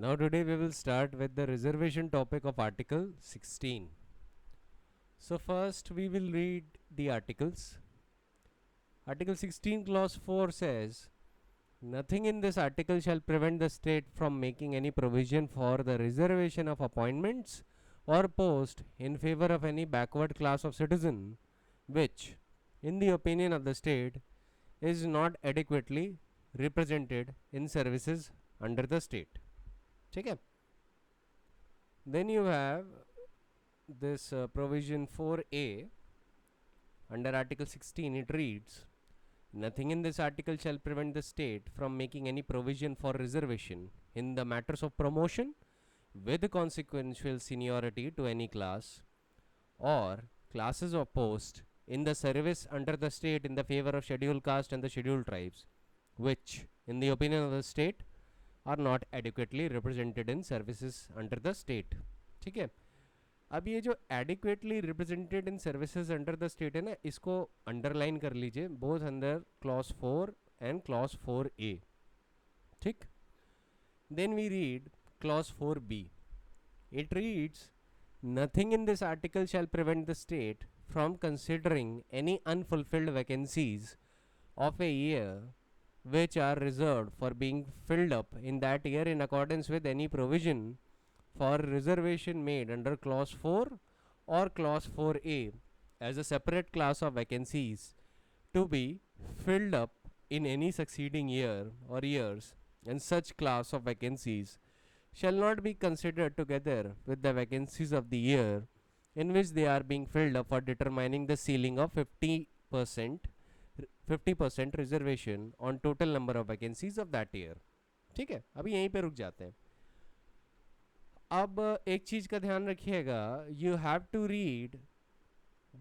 Now today we will start with the reservation topic of Article 16. So first we will read the articles. Article 16 clause 4 says, nothing in this article shall prevent the state from making any provision for the reservation of appointments or post in favor of any backward class of citizen which, in the opinion of the state, is not adequately represented in services under the state. ठीक है. Then you have this provision 4a under Article 16. It reads, nothing in this article shall prevent the state from making any provision for reservation in the matters of promotion with consequential seniority to any class or classes of post in the service under the state in the favor of scheduled caste and the scheduled tribes which, in the opinion of the state, are not adequately represented in services under the state. ठीक है. अब ये जो adequately represented in services under the state है ना, इसको underline कर लीजिए both under clause 4 and clause 4a. ठीक. Then we read clause 4b. It reads, nothing in this article shall prevent the state from considering any unfulfilled vacancies of a year which are reserved for being filled up in that year in accordance with any provision for reservation made under clause 4 or clause 4a as a separate class of vacancies to be filled up in any succeeding year or years, and such class of vacancies shall not be considered together with the vacancies of the year in which they are being filled up for determining the ceiling of 50% reservation on total number of vacancies of that year. ठीक है, अभी यहीं पे रुक जाते हैं. अब एक चीज का ध्यान रखिएगा, you have to read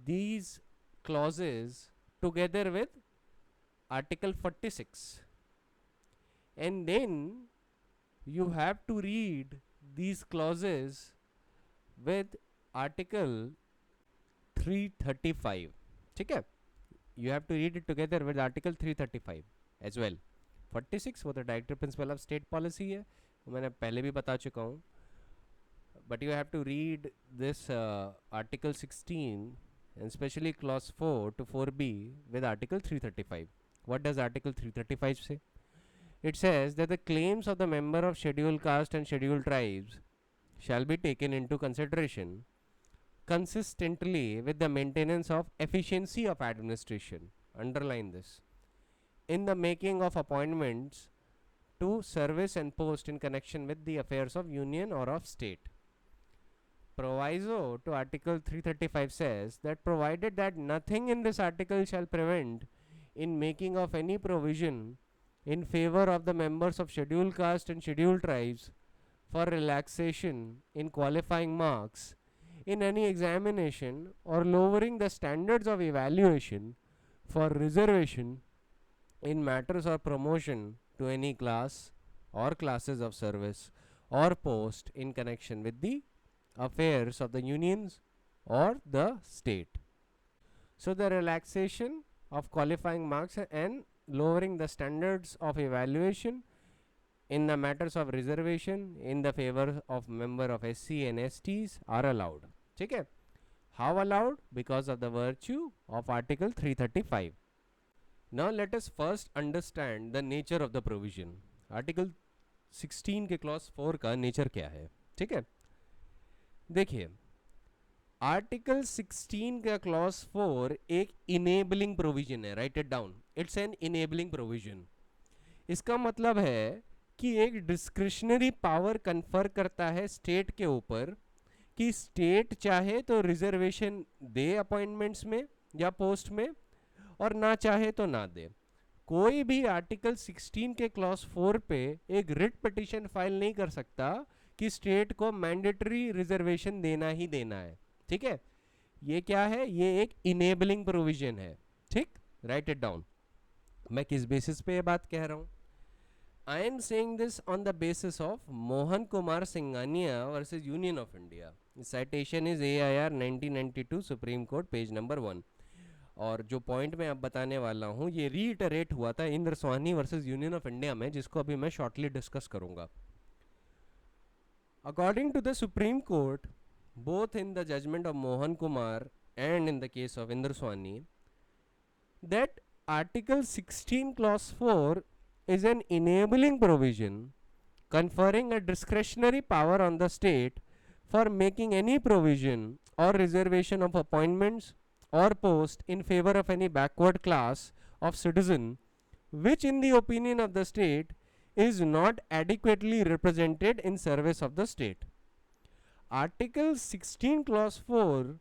these clauses together with article 46 and then you have to read these clauses with article 335. ठीक है, you have to read it together with article 335 as well. 46 वो तो director principle of state policy है, मैंने पहले भी बता चुका हूँ. but you have to read this article 16 and especially clause 4 to 4b with article 335. What does article 335 say? It says that the claims of the member of scheduled caste and scheduled tribes shall be taken into consideration consistently with the maintenance of efficiency of administration. Underline this. In the making of appointments to service and post in connection with the affairs of union or of state. Proviso to article 335 says that provided that nothing in this article shall prevent in making of any provision in favor of the members of scheduled caste and scheduled tribes for relaxation in qualifying marks in any examination or lowering the standards of evaluation for reservation in matters of promotion to any class or classes of service or post in connection with the affairs of the unions or the state. So the relaxation of qualifying marks and lowering the standards of evaluation in the matters of reservation in the favor of member of SC and STs are allowed. ठीक है. How allowed? Because of the virtue of article 335. Now let us first understand the nature of the provision. Article 16 के clause 4 का nature क्या है? ठीक है, देखिए article 16 का क्लॉज 4 एक इनेबलिंग प्रोविजन है. Right it down, it's an enabling provision. इसका मतलब है कि एक डिस्क्रिशनरी पावर कन्फर करता है स्टेट के ऊपर कि स्टेट चाहे तो रिजर्वेशन दे अपॉइंटमेंट्स में या पोस्ट में और ना चाहे तो ना दे. कोई भी आर्टिकल 16 के क्लॉज 4 पे एक रिट पिटिशन फाइल नहीं कर सकता कि स्टेट को मैंडेटरी रिजर्वेशन देना ही देना है. ठीक है, ये क्या है? ये एक इनेबलिंग प्रोविजन है. ठीक, राइट इट डाउन. मैं किस बेसिस पे ये बात कह रहा हूँ? I am saying this on the basis of Mohan Kumar Singhania versus union of India. Citation is AIR 1992 supreme court page number 1. और जो पॉइंट मैं अब बताने वाला हूँ ये रीइटरेट हुआ था Indra Sohani versus union of India में, जिसको अभी मैं शॉर्टली डिस्कस करूँगा. According to the Supreme Court, both in the judgment of Mohan Kumar and in the case of Indraswamy, that Article 16 Clause 4 is an enabling provision conferring a discretionary power on the state for making any provision or reservation of appointments or post in favor of any backward class of citizen which in the opinion of the state is not adequately represented in service of the state. Article 16 clause 4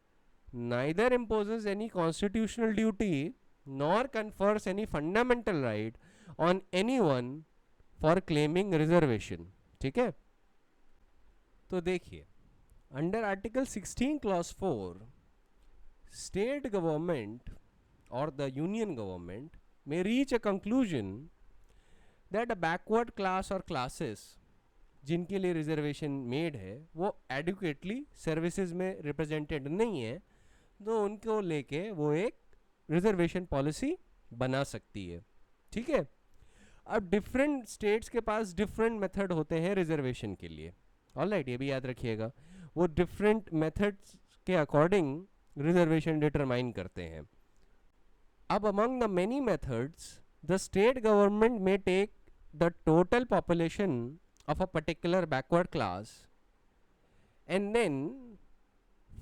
neither imposes any constitutional duty nor confers any fundamental right on anyone for claiming reservation. ठीक है, तो देखिए under article 16 clause 4 state government or the union government may reach a conclusion that a backward class or classes जिनके लिए reservation made है वो adequately services में represented नहीं है, तो उनको लेके वो एक रिजर्वेशन पॉलिसी बना सकती है. ठीक है, अब डिफरेंट स्टेट्स के पास डिफरेंट मेथड होते हैं रिजर्वेशन के लिए. ऑलराइट, ये भी याद रखिएगा, वो डिफरेंट मेथड्स के अकॉर्डिंग रिजर्वेशन डिटरमाइन करते हैं. अब among the many methods, the state government may take the total population of a particular backward class and then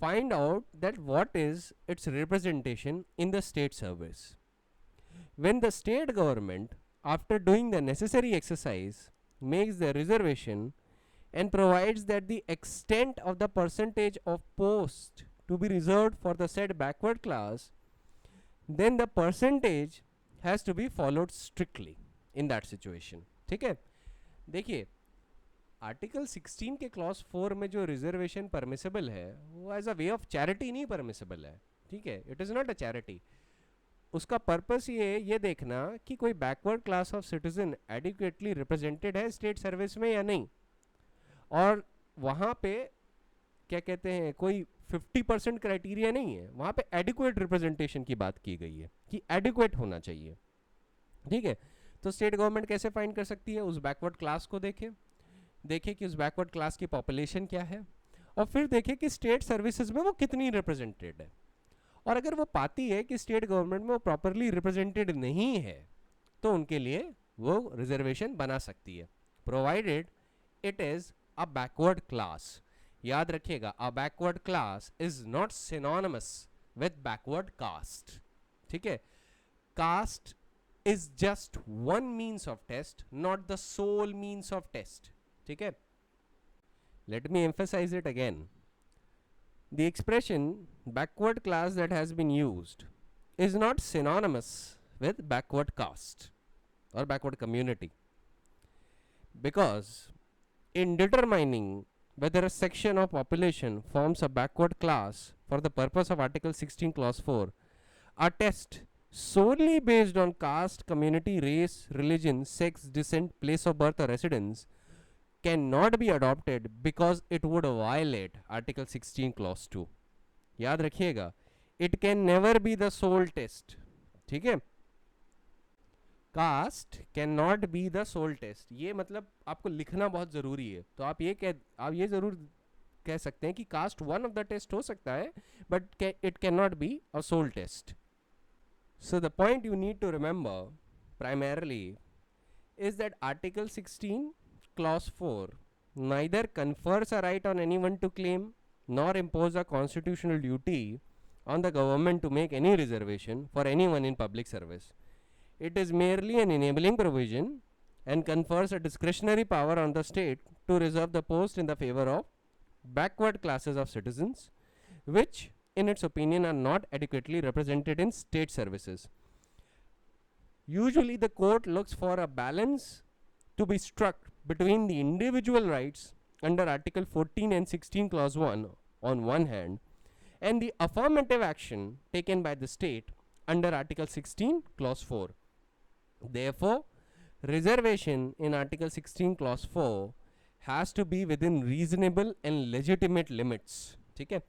find out that what is its representation in the state service. When the state government, after doing the necessary exercise, makes the reservation and provides that the extent of the percentage of post to be reserved for the said backward class, then the percentage has to be followed strictly in that situation. ठीक है, देखिए article 16 के clause 4 में जो reservation permissible है वो as a way of charity नहीं permissible है. ठीक है, it is not a charity. उसका पर्पस ये देखना कि कोई backward class of citizen adequately represented है स्टेट सर्विस में या नहीं, और वहाँ पे क्या कहते हैं कोई 50% क्राइटेरिया नहीं है, वहाँ पे एडिक्वेट रिप्रेजेंटेशन की बात की गई है कि एडिक्वेट होना चाहिए. ठीक है, तो स्टेट गवर्नमेंट कैसे फाइंड कर सकती है, उस बैकवर्ड क्लास को देखे कि उस बैकवर्ड क्लास की पॉपुलेशन क्या है, और फिर देखे कि स्टेट सर्विसेज में वो कितनी रिप्रेजेंटेड है. और अगर वो पाती है कि स्टेट गवर्नमेंट में वो प्रॉपरली रिप्रेजेंटेड नहीं है तो उनके लिए वो रिजर्वेशन बना सकती है, provided it is a backward class. याद रखिएगा, a backward class is not synonymous with backward caste. ठीक है, caste is just one means of test, not the sole means of test. ठीक है, let me emphasize it again. The expression backward class that has been used is not synonymous with backward caste or backward community, because in determining whether a section of population forms a backward class for the purpose of Article 16 Clause 4, a test solely based on caste, community, race, religion, sex, descent, place of birth or residence cannot be adopted because it would violate Article 16 Clause 2. याद रखिएगा, it can never be the sole test. ठीक है, caste can not be the sole test. ये मतलब आपको लिखना बहुत ज़रूरी है. तो आप ये ज़रूर कह सकते हैं कि caste one of the test हो सकता है, but it can not be a sole test. So the point you need to remember primarily is that article 16 clause 4 neither confers a right on anyone to claim nor impose a constitutional duty on the government to make any reservation for anyone in public service. It is merely an enabling provision and confers a discretionary power on the state to reserve the post in the favor of backward classes of citizens which in its opinion are not adequately represented in state services. Usually the court looks for a balance to be struck between the individual rights under Article 14 and 16 Clause 1 on one hand and the affirmative action taken by the state under Article 16 Clause 4. Therefore, reservation in Article 16 Clause 4 has to be within reasonable and legitimate limits. ठीक है,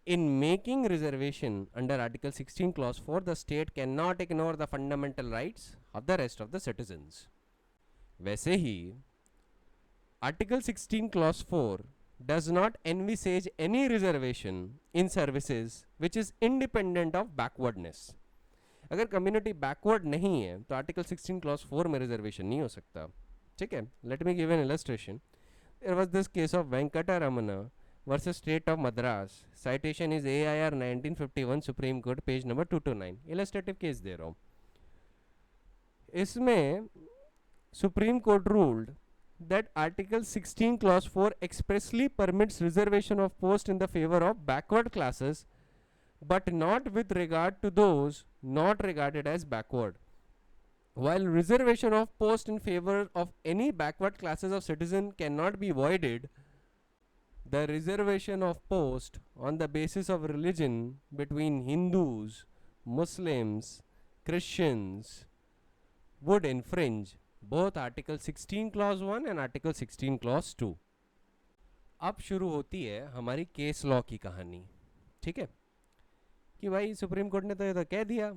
in making reservation under Article 16 Clause 4, the state cannot ignore the fundamental rights of the rest of the citizens. वैसे ही article 16 clause 4 does not envisage any reservation in services which is independent of backwardness. अगर community backward नहीं है तो article 16 clause 4 में reservation नहीं हो सकता. ठीक है, let me give an illustration. There was this case of Venkataramana versus state of Madras. Citation is AIR 1951 supreme court page number 229. Illustrative case दे रहा हूँ. इसमें supreme court ruled that Article 16 Clause 4 expressly permits reservation of post in the favor of backward classes, but not with regard to those not regarded as backward. While reservation of post in favor of any backward classes of citizen cannot be voided, the reservation of post on the basis of religion between Hindus, Muslims, Christians would infringe both Article 16 Clause 1 and Article 16 Clause 2. अब शुरू होती है हमारी case law की कहानी. ठीक है, कि भाई सुप्रीम कोर्ट ने तो ये तो कह दिया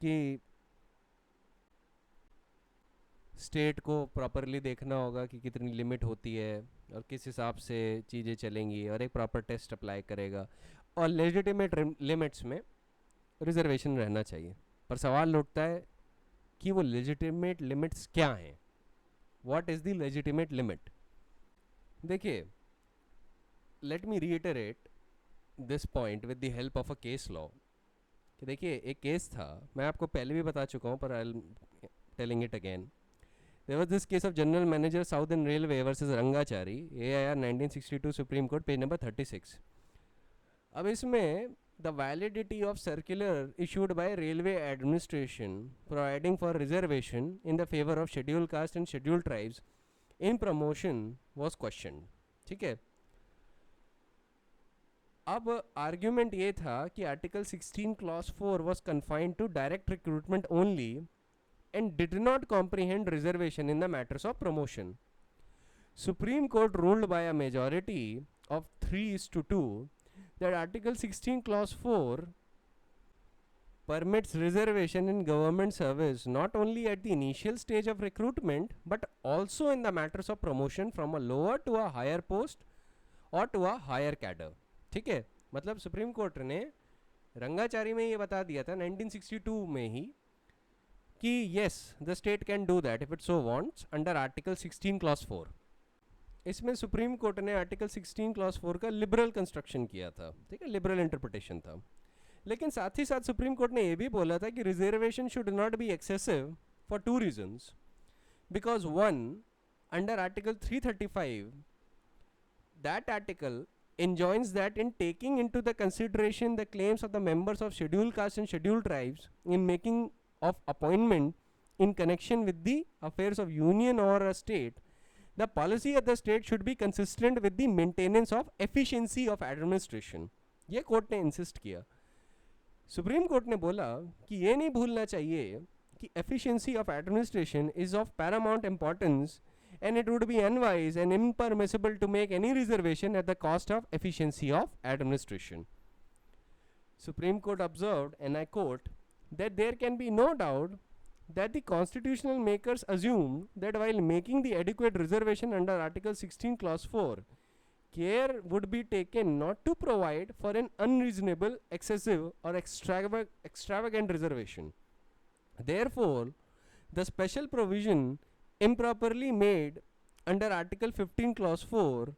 कि स्टेट को प्रॉपरली देखना होगा कि कितनी लिमिट होती है और किस हिसाब से चीज़ें चलेंगी और एक प्रॉपर टेस्ट अप्लाई करेगा और लेजिटिमेट लिमिट्स में रिजर्वेशन रहना चाहिए. पर सवाल उठता है कि वो लेजिटिमेट लिमिट्स क्या हैं. What is the legitimate limit? देखिए, let me reiterate this point with the help of a case law. कि देखिए, एक केस था, मैं आपको पहले भी बता चुका हूँ पर I am telling it again. There was this case of general manager Southern Railway versus Rangachari, AIR 1962 supreme court page number 36. अब इसमें the validity of circular issued by railway administration providing for reservation in the favor of scheduled caste and scheduled tribes in promotion was questioned. ठीक है, अब argument ये था कि article 16 clause 4 was confined to direct recruitment only and did not comprehend reservation in the matters of promotion. Supreme Court ruled by a majority of 3:2 that Article 16 Clause 4 permits reservation in government service not only at the initial stage of recruitment but also in the matters of promotion from a lower to a higher post or to a higher cadre. ठीक है, मतलब supreme court ने रंगाचारी में ये बता दिया था 1962 में ही कि yes, the state can do that if it so wants under Article 16 Clause 4. इसमें सुप्रीम कोर्ट ने आर्टिकल 16 क्लॉज 4 का लिबरल कंस्ट्रक्शन किया था. ठीक है, लिबरल इंटरप्रिटेशन था. लेकिन साथ ही साथ सुप्रीम कोर्ट ने यह भी बोला था कि reservation should not be excessive for 2 reasons. Because 1, under article 335 that article enjoins that in taking into the consideration the claims of the members of scheduled castes and scheduled tribes in making of appointment in connection with the affairs of union or a state, the policy of the state should be consistent with the maintenance of efficiency of administration. ये court ने insist किया. Supreme court ने बोला कि ये नहीं भूलना चाहिए कि efficiency of administration is of paramount importance and it would be unwise and impermissible to make any reservation at the cost of efficiency of administration. Supreme Court observed, and I quote, that there can be no doubt that the constitutional makers assumed that while making the adequate reservation under Article 16 Clause 4, care would be taken not to provide for an unreasonable, excessive or extravagant reservation. Therefore, the special provision improperly made under Article 15 Clause 4,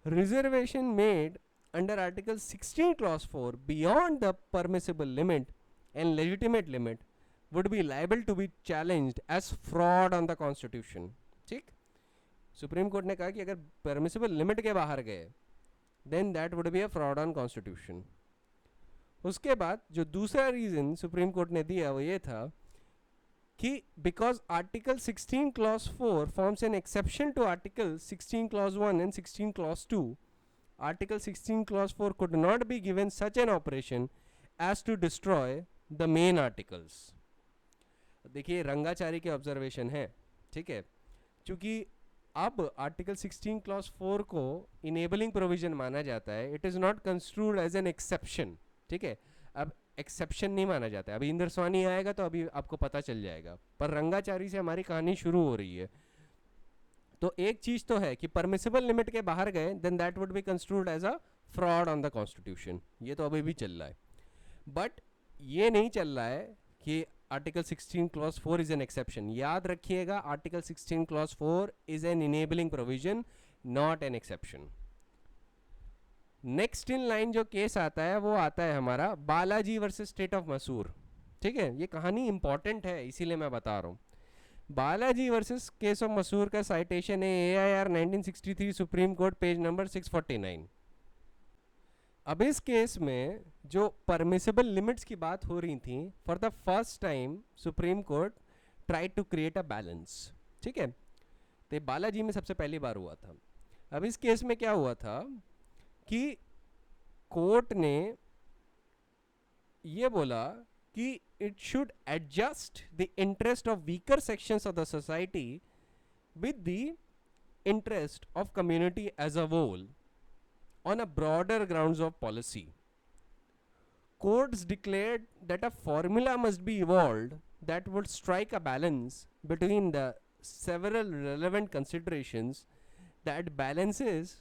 reservation made under Article 16 Clause 4 beyond the permissible limit and legitimate limit would be liable to be challenged as fraud on the Constitution. ठीक, Supreme court ने कहा कि अगर permissible limit के बाहर गए then that would be a fraud on constitution. उसके बाद जो दूसरा रीज़न सुप्रीम कोर्ट ने दिया वो ये था कि because article 16 clause 4 forms an exception to article 16 clause 1 and 16 clause 2, article 16 clause 4 could not be given such an operation as to destroy the main articles. देखिए रंगाचारी के ऑब्जर्वेशन है, ठीक है, क्योंकि अब आर्टिकल 16 क्लॉज 4 को इनेबलिंग प्रोविजन माना जाता है. It is not construed as an exception. ठीक है, अब एक्सेप्शन नहीं माना जाता है. अभी इंदर स्वानी आएगा तो अभी आपको पता चल जाएगा, पर रंगाचारी से हमारी कहानी शुरू हो रही है. तो एक चीज तो है कि परमिसिबल लिमिट के बाहर गए then that would be construed as a fraud on the constitution, ये तो अभी भी चल रहा है. बट ये नहीं चल रहा है कि article 16 clause 4 is an exception. याद रखिएगा, article 16 clause 4 is an enabling provision, not an exception. Next in line जो केस आता है वो आता है हमारा Balaji versus state of Mysore. ठीक है, ये कहानी इंपॉर्टेंट है इसीलिए मैं बता रहा हूँ. Balaji versus case of Mysore का साइटेशन है AIR 1963 supreme court page number 649. अब इस केस में जो परमिसिबल लिमिट्स की बात हो रही थी, for the first time Supreme Court try to create a balance. ठीक है, तो बालाजी में सबसे पहली बार हुआ था. अब इस केस में क्या हुआ था कि कोर्ट ने ये बोला कि it should adjust the interest of weaker sections of the society with the interest of community as a whole on a broader grounds of policy. Courts declared that a formula must be evolved that would strike a balance between the several relevant considerations that balances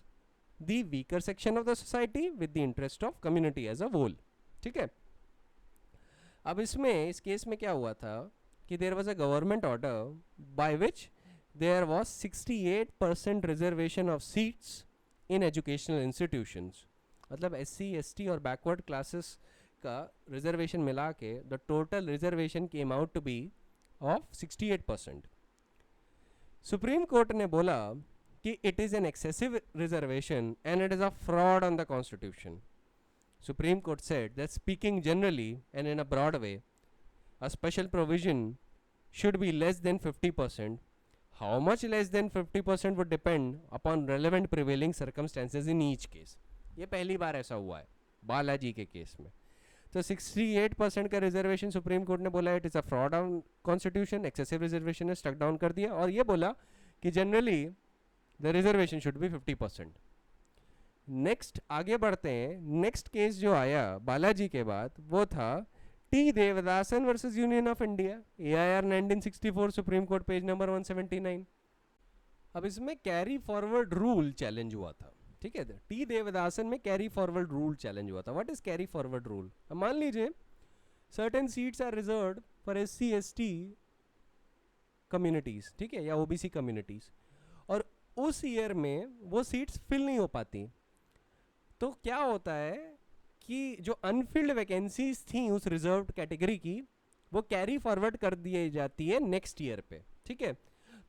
the weaker section of the society with the interest of community as a whole. ठीक है, अब इसमें इस case में क्या हुआ था कि there was a government order by which there was 68% reservation of seats in educational institutions. मतलब SC ST और बैकवर्ड क्लासेस का रिजर्वेशन मिला के the total reservation came out to be of 68%. Supreme court ने बोला कि it is an excessive reservation and it is a fraud on the constitution. Supreme Court said that speaking generally and in a broad way, a special provision should be less than 50%. How much less than 50% would depend upon relevant prevailing circumstances in each case. ये पहली बार ऐसा हुआ है बालाजी के case में. तो 68% का reservation supreme court ने बोला it is a fraud on constitution, excessive reservation ने स्टक डाउन कर दिया और ये बोला कि generally the reservation should be 50%. Next आगे बढ़ते हैं. नेक्स्ट केस जो आया बालाजी के बाद वो था T Devadasan versus union of India, AIR 1964 supreme court page number 179. अब इसमें कैरी फॉरवर्ड रूल चैलेंज हुआ था. ठीक है, टी देवदासन में कैरी फॉरवर्ड रूल चैलेंज हुआ था. What is carry forward rule? अब मान लीजिए certain seats are reserved for SC ST communities, ठीक है, या OBC कम्युनिटीज, और उस ईयर में वो सीट्स फिल नहीं हो पाती. तो क्या होता है कि जो अनफिल्ड वैकेंसीज थी उस रिजर्व्ड कैटेगरी की वो कैरी फॉरवर्ड कर दी जाती है नेक्स्ट ईयर पे. ठीक है,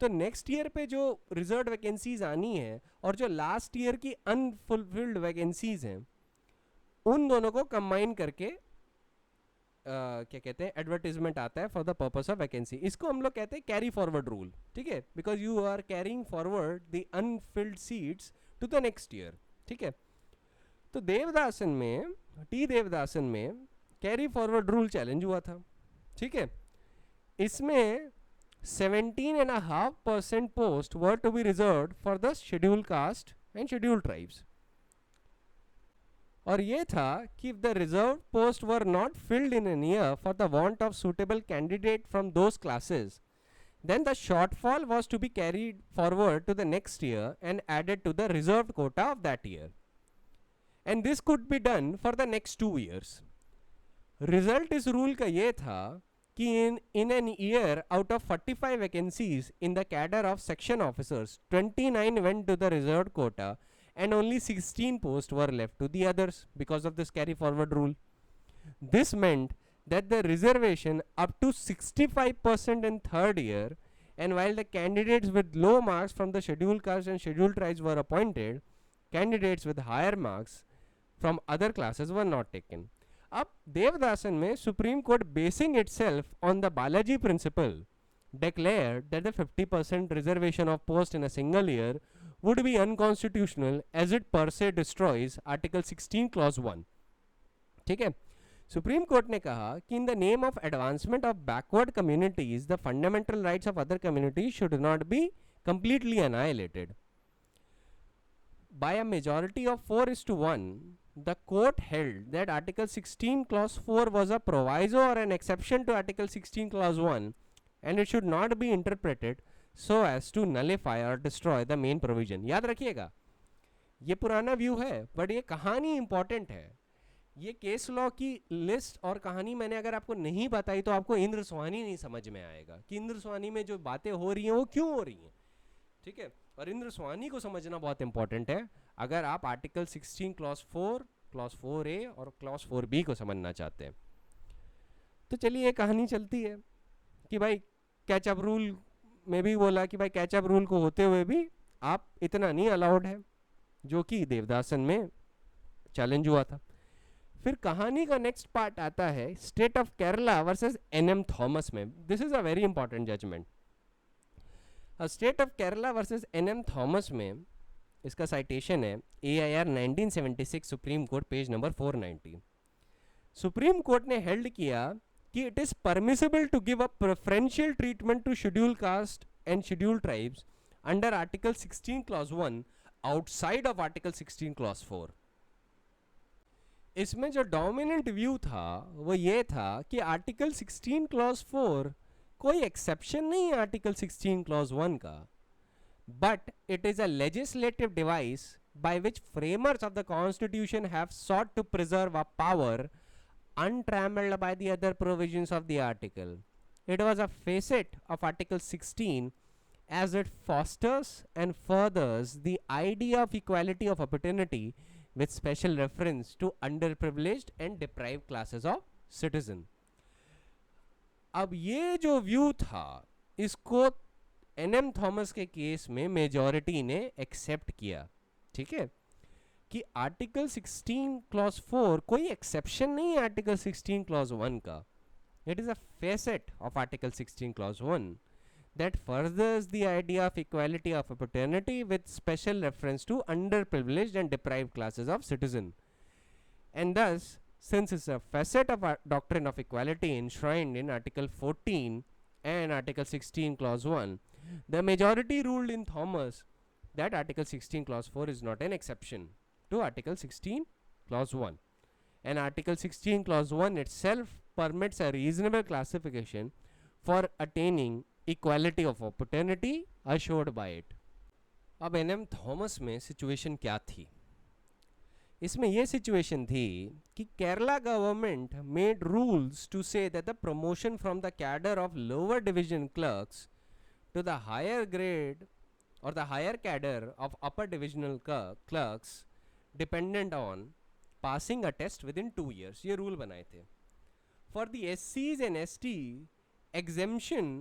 तो नेक्स्ट ईयर पे जो रिजर्व्ड वैकेंसीज आनी है और जो लास्ट ईयर की अनफुलफिल्ड वैकेंसीज हैं उन दोनों को कंबाइन करके क्या कहते हैं एडवर्टीजमेंट आता है for the purpose of vacancy. इसको हम लोग कहते हैं कैरी फॉरवर्ड रूल. ठीक है, because you are carrying forward the unfilled seats to the next year. ठीक है, तो देवदासन में टी देवदासन में कैरी फॉरवर्ड रूल चैलेंज हुआ था. ठीक है, इसमें 17.5% post were to be reserved for the schedule caste and schedule tribes. और ये था कि the reserve post were not filled in an year for the want of suitable candidate from those classes, then the shortfall was to be carried forward to the next year and added to the reserved quota of that year. And this could be done for the next 2 years. Result इस rule का ये था कि in an year out of 45 vacancies in the cadre of section officers, 29 went to the reserved quota and only 16 posts were left to the others because of this carry forward rule. This meant that the reservation up to 65% in third year, and while the candidates with low marks from the scheduled caste and scheduled tribes were appointed, candidates with higher marks from other classes were not taken. अब देवदासन में supreme court basin itself on the Balaji principle declared that the 50% reservation of post in a single year would be unconstitutional as it per se destroys Article 16 Clause 1. ठीक है, supreme court ने कहा कि in the name of advancement of backward communities the fundamental rights of other communities should not be completely annihilated. By a majority of 4:1, the court held that Article 16 Clause 4 was a proviso or an exception to Article 16 Clause 1 and it should not be interpreted so as to nullify or destroy the main provision. याद रखिएगा, ये पुराना view है but ये कहानी important है. ये case law की लिस्ट और कहानी मैंने अगर आपको नहीं बताई तो आपको इंद्र स्वानी नहीं समझ में आएगा कि इंद्र स्वानी में जो बातें हो रही हैं वो क्यों हो रही हैं. ठीक है, और इंद्र स्वानी को समझना बहुत इंपॉर्टेंट है अगर आप आर्टिकल 16 क्लॉज 4, क्लॉज 4A और क्लॉज 4B को समझना चाहते हैं. तो चलिए ये कहानी चलती है कि भाई कैचअप रूल में भी बोला कि भाई कैचअप रूल को होते हुए भी आप इतना नहीं अलाउड है, जो कि देवदासन में चैलेंज हुआ था. फिर कहानी का नेक्स्ट पार्ट आता है state of Kerala versus NM Thomas में. This is a very important judgement. State of Kerala versus NM Thomas में इसका साइटेशन है AIR 1976 supreme court page number 490. Supreme court ने हेल्ड किया कि it is permissible to give a preferential treatment to schedule caste and schedule tribes under article 16 clause 1 outside of article 16 clause 4. इसमें जो dominant view था वो ये था कि आर्टिकल 16 क्लॉज 4 कोई एक्सेप्शन नहीं है आर्टिकल 16 क्लॉज 1 का, but it is a legislative device by which framers of the constitution have sought to preserve a power untrammeled by the other provisions of the article. It was a facet of article 16 as it fosters and furthers the idea of equality of opportunity with special reference to underprivileged and deprived classes of citizen. अब ये जो view था इसको NM Thomas के case में majority ने accept किया. ठीक है, कि आर्टिकल 16 क्लॉज 4 कोई एक्सेप्शन नहीं है आर्टिकल 16 क्लॉज 1 का. It is a facet of article 16 clause 1 that furthers the idea of equality of opportunity with special reference to underprivileged and deprived classes of citizen. And thus, since it's a facet of our doctrine of equality enshrined in Article 14 and Article 16 Clause 1, the majority ruled in Thomas that Article 16 Clause 4 is not an exception to Article 16 Clause 1. And Article 16 Clause 1 itself permits a reasonable classification for attaining equality of opportunity assured by it. अब N M Thomas में situation क्या थी? इसमें यह situation थी कि Kerala government made rules to say that the promotion from the cadre of lower division clerks to the higher grade or the higher cadre of upper divisional clerks dependent on passing a test within 2 years. ये rule बनाए थे. For the SCs and ST, exemption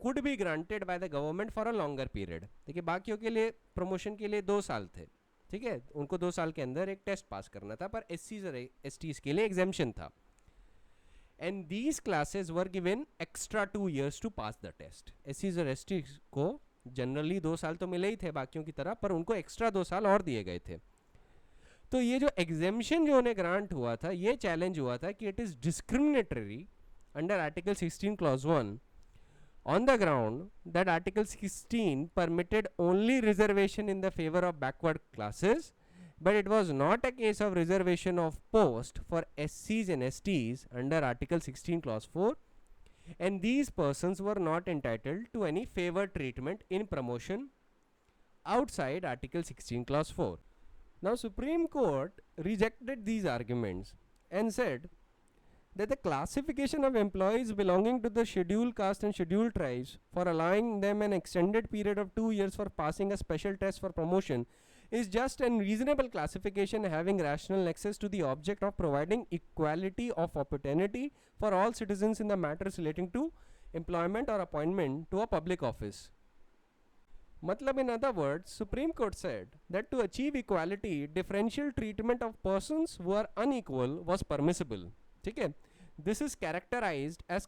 could be granted by the government for a longer period. देखिए बाकियों के लिए promotion के लिए 2 साल थे. ठीक है, उनको 2 साल के अंदर एक टेस्ट पास करना था, पर SCs और STs के लिए एग्जेम्पशन था. And these classes were given extra 2 years to pass the test. SCs और STs को जनरली 2 साल तो मिले ही थे बाकियों की तरह, पर उनको एक्स्ट्रा 2 साल और दिए गए थे. तो ये जो एग्जेम्पशन जो उन्हें ग्रांट हुआ था, ये चैलेंज हुआ था कि it is discriminatory under article 16 clause 1 on the ground that Article 16 permitted only reservation in the favor of backward classes, but it was not a case of reservation of post for SCs and STs under Article 16 Clause 4, and these persons were not entitled to any favored treatment in promotion outside Article 16 Clause 4. Now, Supreme Court rejected these arguments and said that the classification of employees belonging to the scheduled caste and scheduled tribes for allowing them an extended period of 2 years for passing a special test for promotion is just and reasonable classification having rational nexus to the object of providing equality of opportunity for all citizens in the matters relating to employment or appointment to a public office. Matlab, in other words, Supreme Court said that to achieve equality, differential treatment of persons who are unequal was permissible. ठीक है, this is characterised as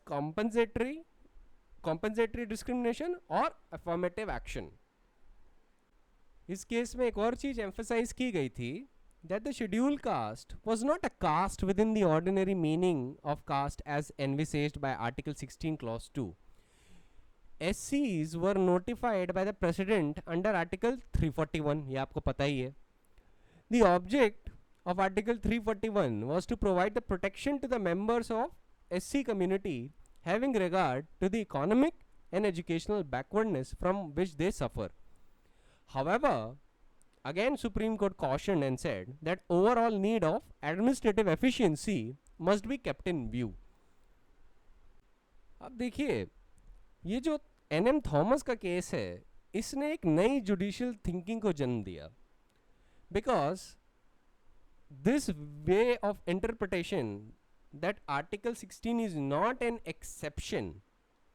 compensatory discrimination और affirmative action. इस case में एक और चीज emphasise की गई थी that the schedule caste was not a caste within the ordinary meaning of caste as envisaged by article 16 clause 2. SCs were notified by the president under article 341. ये आपको पता ही है. The object of Article 341 was to provide the protection to the members of SC community having regard to the economic, and educational backwardness from which they suffer. However, again Supreme Court cautioned and said that overall need of administrative efficiency must be kept in view. अब देखिए, ये जो N Thomas का case है, इसने एक नई judicial thinking को जन्म दिया, because this way of interpretation that Article 16 is not an exception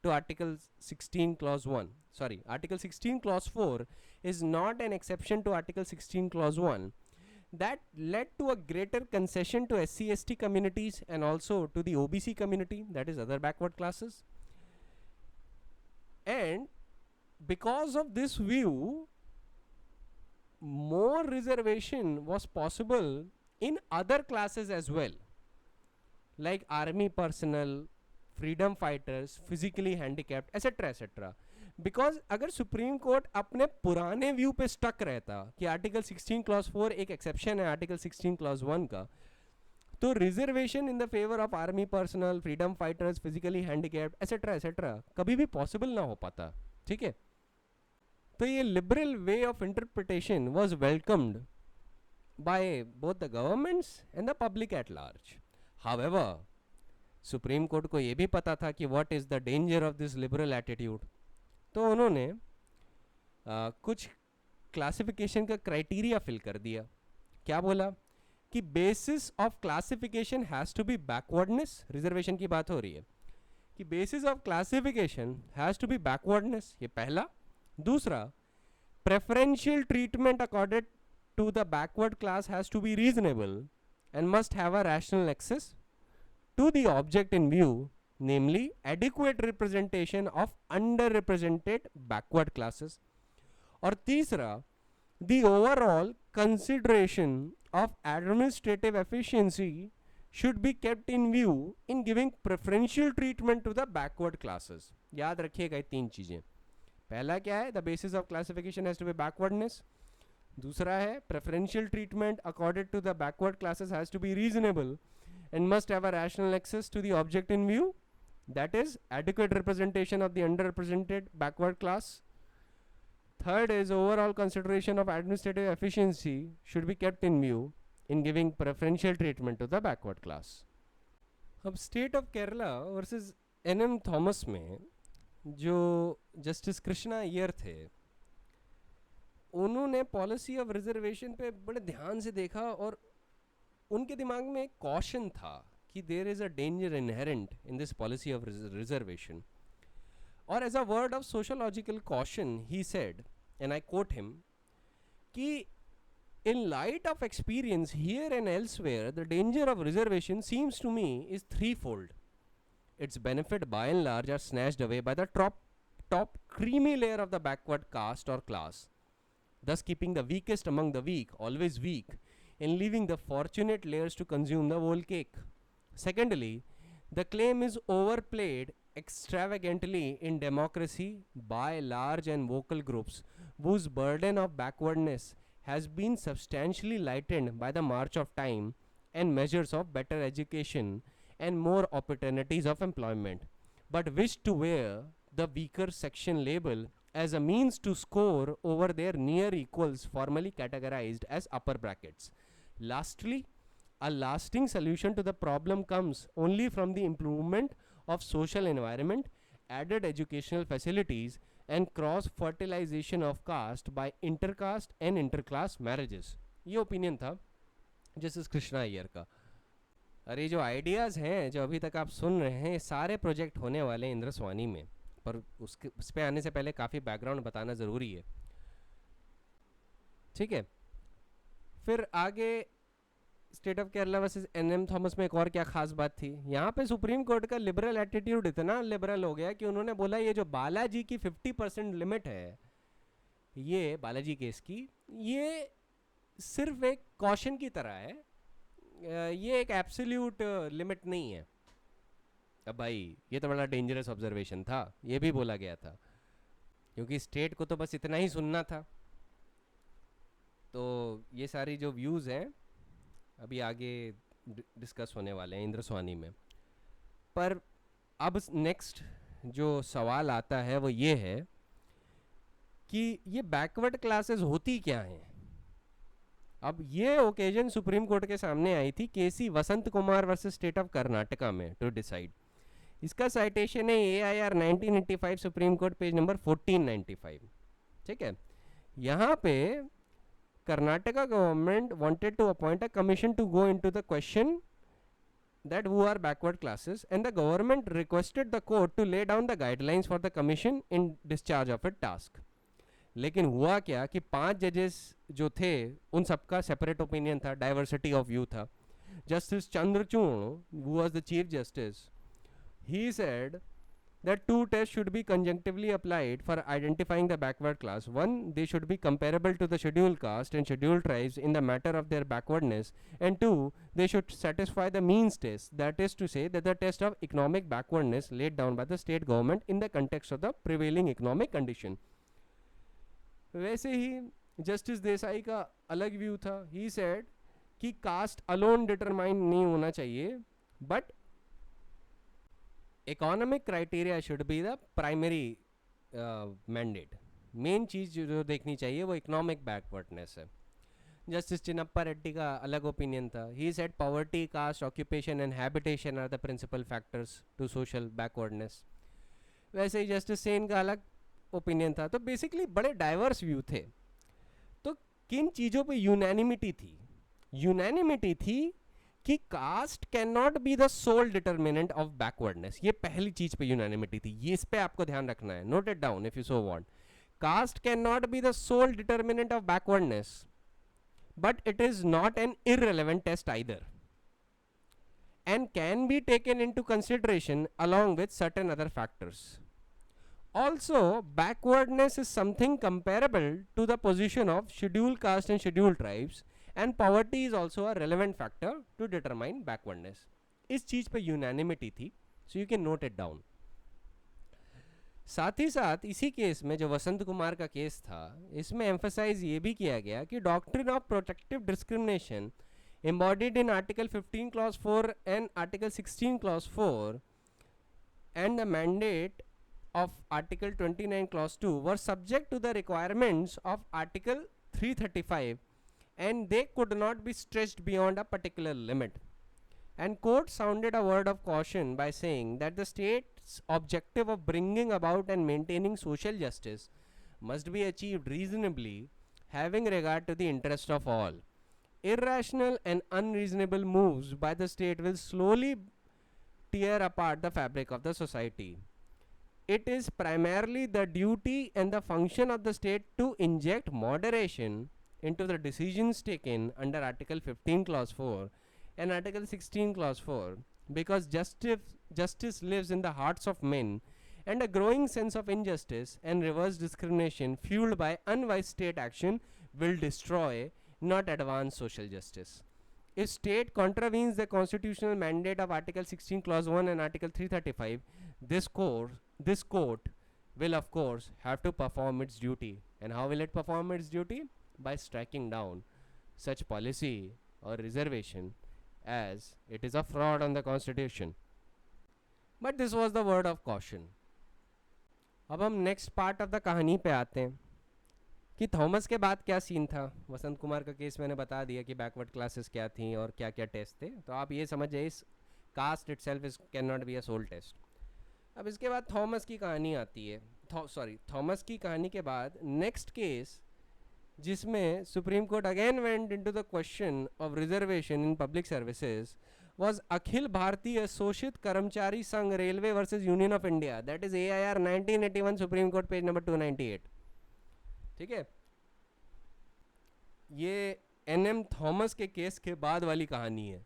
to Article 16 Clause 1. Sorry, Article 16 Clause 4 is not an exception to Article 16 Clause 1. That led to a greater concession to SC/ST communities and also to the OBC community, that is other backward classes. And because of this view, more reservation was possible in other classes as well, like army personnel, freedom fighters, physically handicapped, etc. etc. Because अगर supreme court अपने पुराने view पे stuck रहता कि article 16 clause 4 एक exception है article 16 clause 1 का, तो reservation in the favour of army personnel, freedom fighters, physically handicapped etcetera etcetera कभी भी पॉसिबल ना हो पाता. ठीक है, तो ये liberal way of interpretation was welcomed by both the governments and the public at large. However, supreme court को ये भी पता था कि what is the danger of this liberal attitude, तो उन्होंने कुछ क्लासिफिकेशन का क्राइटेरिया फिल कर दिया. क्या बोला कि basis of classification has to be backwardness. Reservation की बात हो रही है कि basis of classification has to be backwardness, ये पहला. दूसरा, preferential treatment accorded to the backward class has to be reasonable and must have a rational access to the object in view, namely adequate representation of underrepresented backward classes. और तीसरा, the overall consideration of administrative efficiency should be kept in view in giving preferential treatment to the backward classes. याद रखिएगा ये तीन चीजें. पहला क्या है, the basis of classification has to be backwardness. दूसरा है preferential treatment accorded to the backward classes has to be reasonable and must have a rational access to the object in view, that is adequate representation of the underrepresented backward class. Third is overall consideration of administrative efficiency should be kept in view in giving preferential treatment to the backward class. अब state of Kerala versus N Thomas में जो justice Krishna Iyer थे, उन्होंने policy of reservation पे बड़े ध्यान से देखा और उनके दिमाग में एक कॉशन था कि there is a danger inherent in this policy of reservation. और as a word of sociological caution he said, and I quote him, कि in light of experience here and elsewhere, the danger of reservation seems to me is threefold. Its benefit by and large are snatched away by the top creamy layer of the backward caste or class, thus keeping the weakest among the weak always weak and leaving the fortunate layers to consume the whole cake. Secondly, the claim is overplayed extravagantly in democracy by large and vocal groups whose burden of backwardness has been substantially lightened by the march of time and measures of better education and more opportunities of employment, but wish to wear the weaker section label as a means to score over their near equals formally categorized as upper brackets. Lastly, a lasting solution to the problem comes only from the improvement of social environment, added educational facilities, and cross fertilization of caste by intercaste and interclass marriages. ये opinion था justice Krishna Iyer का. अरे जो ideas हैं जो अभी तक आप सुन रहे हैं, सारे प्रोजेक्ट होने वाले हैं इंद्रस्वानी में, पर उस पे आने से पहले काफ़ी बैकग्राउंड बताना ज़रूरी है. ठीक है, फिर आगे state of Kerala versus N Thomas में एक और क्या खास बात थी, यहाँ पे सुप्रीम कोर्ट का लिबरल एटीट्यूड इतना लिबरल हो गया कि उन्होंने बोला ये जो बालाजी की 50% लिमिट है, ये बालाजी केस की, ये सिर्फ एक कॉशन की तरह है, ये एक एब्सोल्यूट लिमिट नहीं है. अब भाई ये तो बड़ा डेंजरस ऑब्जर्वेशन था, ये भी बोला गया था, क्योंकि स्टेट को तो बस इतना ही सुनना था. तो ये सारी जो व्यूज़ हैं अभी आगे डिस्कस होने वाले हैं इंद्रस्वानी में. पर अब नेक्स्ट जो सवाल आता है वो ये है कि ये बैकवर्ड क्लासेस होती क्या हैं। अब ये ओकेजन सुप्रीम कोर्ट के सामने आई थी KC Vasant Kumar versus state of Karnataka में टू डिसाइड। इसका साइटेशन है AIR 1985 supreme court page number 1495। ठीक है, यहाँ पे Karnataka government wanted to appoint a commission to go into the question that who are backward classes, and the government requested the court to lay down the guidelines for the commission in discharge of its task. लेकिन हुआ क्या कि 5 जजेस जो थे उन सबका separate opinion था, डाइवर्सिटी ऑफ व्यू था। Justice Chandrachud who was the chief justice, he said that two tests should be conjunctively applied for identifying the backward class. One, they should be comparable to the scheduled caste and scheduled tribes in the matter of their backwardness, and two, they should satisfy the means test, that is to say that the test of economic backwardness laid down by the state government in the context of the prevailing economic condition. वैसे ही justice Desai का अलग view था। He said कि caste alone determine नहीं होना चाहिए, but economic criteria should be the primary mandate. Main चीज़ जो देखनी चाहिए वो इकोनॉमिक बैकवर्डनेस है। जस्टिस चिन्नप्पा रेड्डी का अलग ओपिनियन था। He said poverty, caste, occupation and habitation are the principal factors to social backwardness. वैसे ही जस्टिस सेन का अलग ओपिनियन था। तो बेसिकली बड़े डाइवर्स व्यू थे। तो किन चीज़ों पे यूनैनिमिटी थी? यूनैनिमिटी थी कि caste can not be the sole determinant of backwardness. ये पहली चीज पे यूनैनिमिटी थी, ये इस पे आपको ध्यान रखना है, note it down if you so want. Caste can not be the sole determinant of backwardness, but it is not an irrelevant test either and can be taken into consideration along with certain other factors. Also, backwardness is something comparable to the position of scheduled caste and scheduled tribes, and poverty is also a relevant factor to determine backwardness. इस चीज पे unanimity थी, so you can note it down. साथ ही साथ इसी case में जो वसंत कुमार का केस था, इसमें एम्फसाइज ये भी किया गया कि doctrine of protective discrimination embodied in Article 15 Clause 4 and Article 16 Clause 4 and the mandate of Article 29 Clause 2 were subject to the requirements of Article 335, and they could not be stretched beyond a particular limit. And court sounded a word of caution by saying that the state's objective of bringing about and maintaining social justice must be achieved reasonably, having regard to the interest of all. Irrational and unreasonable moves by the state will slowly tear apart the fabric of the society. It is primarily the duty and the function of the state to inject moderation into the decisions taken under Article 15 Clause 4 and Article 16 Clause 4, because justice lives in the hearts of men, and a growing sense of injustice and reverse discrimination fueled by unwise state action will destroy, not advance, social justice. If state contravenes the constitutional mandate of Article 16 Clause 1 and Article 335, this court will of course have to perform its duty. And how will it perform its duty? By striking down such policy or reservation as it is a fraud on the constitution. But this was the word of caution. अब हम next part of the कहानी पे आते हैं कि Thomas के बाद क्या सीन था। वसंत कुमार का केस मैंने बता दिया कि बैकवर्ड क्लासेस क्या थी और क्या क्या टेस्ट थे, तो आप ये समझ जाइए caste itself is can not be a sole test. अब इसके बाद थॉमस की कहानी आती है। थॉमस की कहानी के बाद नेक्स्ट केस जिसमें supreme court again went into the question of reservation in public services was Akhil Bharatiya शोषित कर्मचारी संघ railway versus union of India, that is AIR 1981 supreme court page number 298। ठीक है, ये NM थॉमस के केस के बाद वाली कहानी है।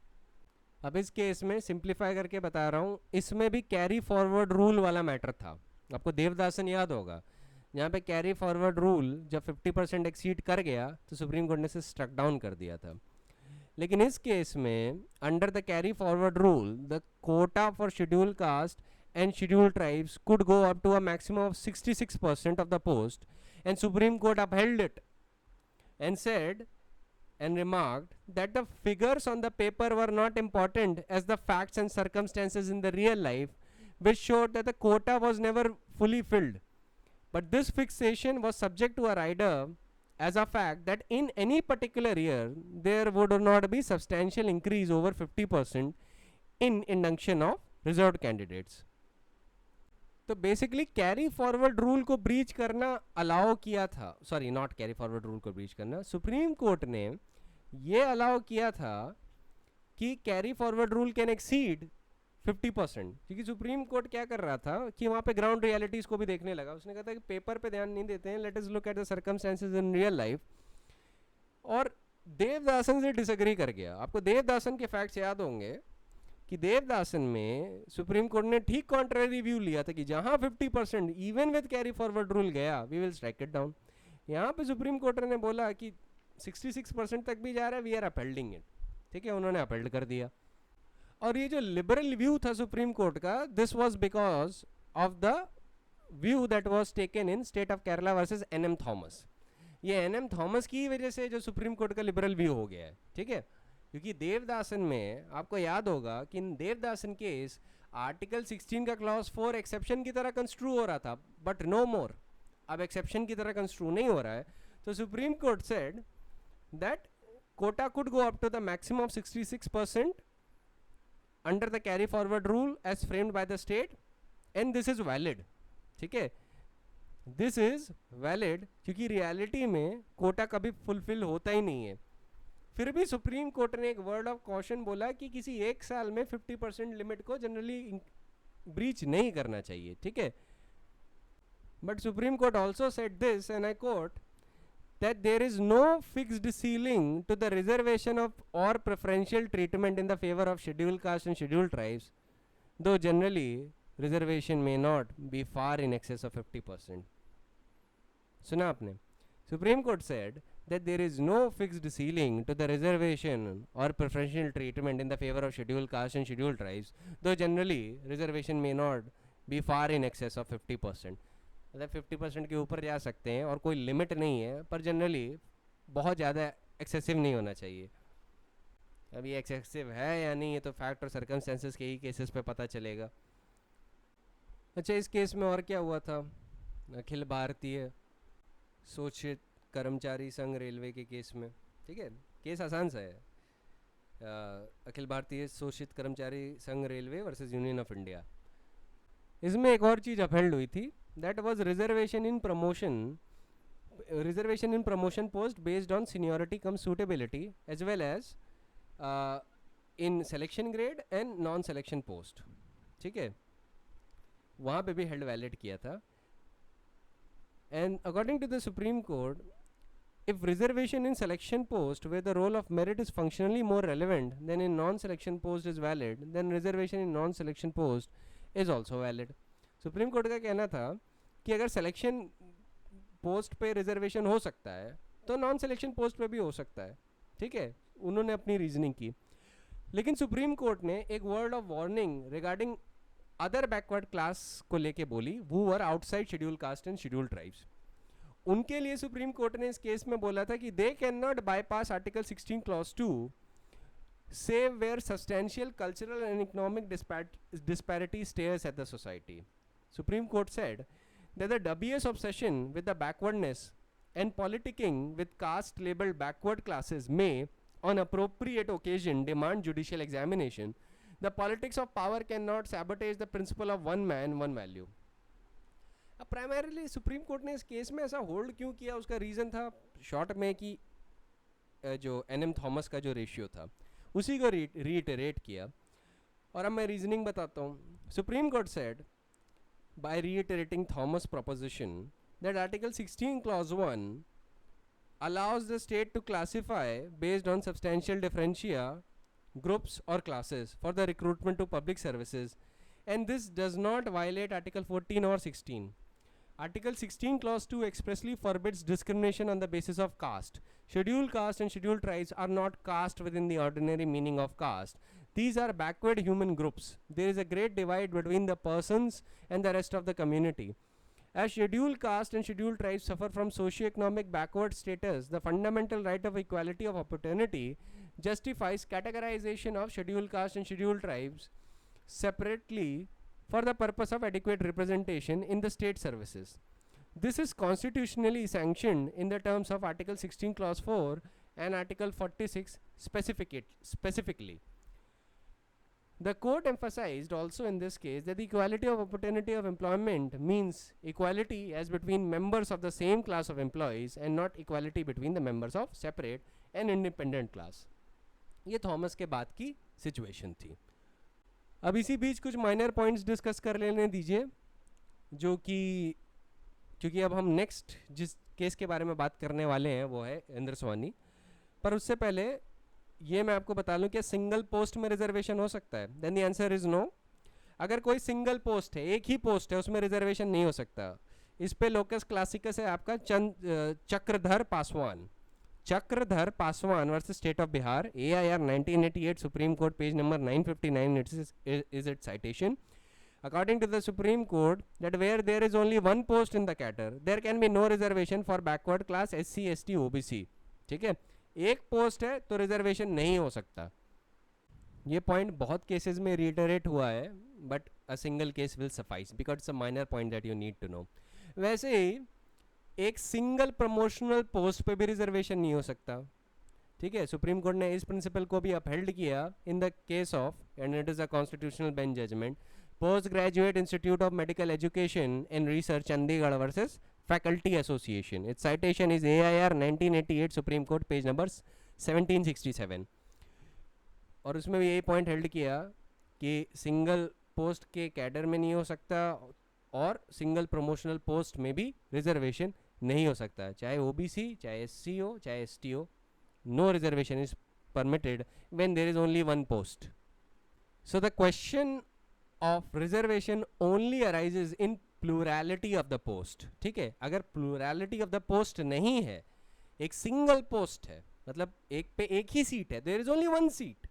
अब इस केस में सिंप्लीफाई करके बता रहा हूँ, इसमें भी कैरी फॉरवर्ड रूल वाला मैटर था। आपको देवदासन याद होगा, यहाँ पे कैरी फॉरवर्ड रूल जब 50% एक्सीड कर गया तो सुप्रीम कोर्ट ने इसे स्ट्रक डाउन कर दिया था। लेकिन इस केस में under the carry forward rule the quota for schedule caste and schedule tribes could go up to a maximum of 66% of the post, and Supreme Court upheld it and said and remarked that the figures on the paper were not important as the facts and circumstances in the real life which showed that the quota was never fully filled. But this fixation was subject to a rider as a fact that in any particular year there would not be substantial increase over 50% in induction of reserved candidates. तो basically carry forward rule को breach करना allow किया था, sorry not carry forward rule को breach करना, supreme court ने ये allow किया था कि carry forward rule can exceed 50%, क्योंकि सुप्रीम कोर्ट क्या कर रहा था कि वहाँ पे ग्राउंड रियलिटीज़ को भी देखने लगा. उसने कहा था कि पेपर पे ध्यान नहीं देते हैं, let us look at the circumstances in real life. और देवदासन से डिसएग्री कर गया. आपको देवदासन के फैक्ट्स याद होंगे कि देवदासन में सुप्रीम कोर्ट ने ठीक कॉन्ट्ररी व्यू लिया था कि जहाँ 50% even with carry forward rule गया we will strike it down. यहाँ पे सुप्रीम कोर्ट ने बोला कि 66% तक भी जा रहा है, वी आर अपहेल्डिंग इट. ठीक है, उन्होंने अपहेल्ड कर दिया. और ये जो लिबरल व्यू था सुप्रीम कोर्ट का, this was because of the view that was taken in state of Kerala versus NM Thomas. ये एनएम थॉमस की वजह से जो सुप्रीम कोर्ट का लिबरल व्यू हो गया है. ठीक है, क्योंकि देवदासन में आपको याद होगा कि इन देवदासन केस आर्टिकल 16 का क्लॉज 4 एक्सेप्शन की तरह कंस्ट्रू हो रहा था, बट नो मोर. अब एक्सेप्शन की तरह कंस्ट्रू नहीं हो रहा है. तो supreme court said that quota could go up to the maximum of 66% under the carry forward rule as framed by the state, and this is valid. ठीक है, this is valid क्योंकि रियलिटी में कोटा कभी फुलफिल होता ही नहीं है. फिर भी सुप्रीम कोर्ट ने एक वर्ड ऑफ कॉशन बोला कि किसी एक साल में 50% लिमिट को जनरली ब्रीच नहीं करना चाहिए. ठीक है, but supreme court also said this, and I coat, that there is no fixed ceiling to the reservation of or preferential treatment in the favor of scheduled caste and scheduled tribes, though generally reservation may not be far in excess of 50%. सुना आपने? Supreme Court said that there is no fixed ceiling to the reservation or preferential treatment in the favor of scheduled caste and scheduled tribes, though generally reservation may not be far in excess of 50%. मतलब 50% के ऊपर जा सकते हैं और कोई limit नहीं है, पर जनरली बहुत ज़्यादा एक्सेसिव नहीं होना चाहिए. अब ये एक्सेसिव है या नहीं, ये तो फैक्ट और सर्कमस्टेंसेस के ही केसेस पे पता चलेगा. अच्छा, इस केस में और क्या हुआ था? अखिल भारतीय शोषित कर्मचारी संघ रेलवे के केस में. ठीक है, केस आसान सा है. अखिल भारतीय शोषित कर्मचारी संघ railway versus union of India. इसमें एक और चीज़ अपहेल्ड हुई थी, that was reservation in promotion post based on seniority cum suitability, as well as in selection grade and non selection post. ठीक है, वहाँ पे भी held valid किया था. And according to the Supreme Court, if reservation in selection post where the role of merit is functionally more relevant than in non selection post is valid, then reservation in non selection post is also valid. Supreme court का कहना था कि अगर selection post पे reservation हो सकता है तो नॉन सिलेक्शन पोस्ट पे भी हो सकता है. ठीक है, उन्होंने अपनी रीजनिंग की. लेकिन सुप्रीम कोर्ट ने एक word of warning regarding other backward class को लेके बोली, वो were outside schedule caste and schedule tribes. उनके लिए सुप्रीम कोर्ट ने इस केस में बोला था कि they can not bypass article 16 clause 2 save where substantial cultural and economic disparity stares at the society. Supreme Court said that the dubious obsession with the backwardness and politicking with caste labeled backward classes may, on appropriate occasion, demand judicial examination. The politics of power cannot sabotage the principle of one man, one value. अब primarily supreme court ने इस case में ऐसा hold क्यों किया, उसका reason था short में कि जो एनएम थॉमस का जो रेशियो था उसी को रीइटरेट किया. और अब मैं रीजनिंग बताता हूँ. Supreme court said by reiterating Thomas proposition that article 16 clause 1 allows the state to classify based on substantial differentia groups or classes for the recruitment to public services, and this does not violate article 14 or 16. Article 16 clause 2 expressly forbids discrimination on the basis of caste. Scheduled caste and scheduled tribes are not caste within the ordinary meaning of caste. These are backward human groups. There is a great divide between the persons and the rest of the community. As scheduled caste and scheduled tribes suffer from socio-economic backward status, the fundamental right of equality of opportunity justifies categorization of scheduled caste and scheduled tribes separately for the purpose of adequate representation in the state services. This is constitutionally sanctioned in the terms of Article 16 Clause 4 and Article 46 specifically. The court emphasized also in this case that the equality of opportunity of employment means equality as between members of the same class of employees and not equality between the members of separate and independent class. ये Thomas के बाद की situation थी. अब इसी बीच कुछ minor points discuss कर लेने दीजिए, जो कि क्योंकि अब हम नेक्स्ट जिस केस के बारे में बात करने वाले हैं वो है इंद्र स्वानी. पर उससे पहले ये मैं आपको बता लूँ कि सिंगल पोस्ट में रिजर्वेशन हो सकता है. Then the answer is no. अगर कोई सिंगल पोस्ट है, एक ही पोस्ट है, उसमें रिजर्वेशन नहीं हो सकता. इस पे लोकस क्लासिकस है आपका Chakradhar Paswan. Chakradhar Paswan versus state of Bihar, AIR 1988, supreme court, page number 959 is its citation. According to the Supreme Court, that where there is only one post in the cadre, there can be no reservation for backward class SC, ST, OBC. ठीक है, एक post है तो reservation नहीं हो सकता. ये point बहुत केसेस में रिटरेट हुआ है, but a single case will suffice because it's a minor point that you need to know. वैसे ही एक सिंगल प्रमोशनल पोस्ट पे भी रिजर्वेशन नहीं हो सकता. ठीक है, सुप्रीम कोर्ट ने इस प्रिंसिपल को भी अपहेल्ड किया in the case of, and it is a constitutional bench judgment, post graduate institute of medical education and research Chandigarh versus Faculty Association. Its citation is AIR 1988, Supreme Court, page number 1767. और उसमें भी यही point held किया कि single post के cadre में नहीं हो सकता और सिंगल प्रमोशनल पोस्ट में भी रिजर्वेशन नहीं हो सकता, चाहे OBC, चाहे SC हो, चाहे ST हो. No reservation is permitted when there is only one post. So the question of reservation only arises in plurality of the post. ठीक है, अगर प्लूरैलिटी ऑफ द पोस्ट नहीं है, एक सिंगल पोस्ट है, मतलब एक पे एक ही सीट है, there is only one seat,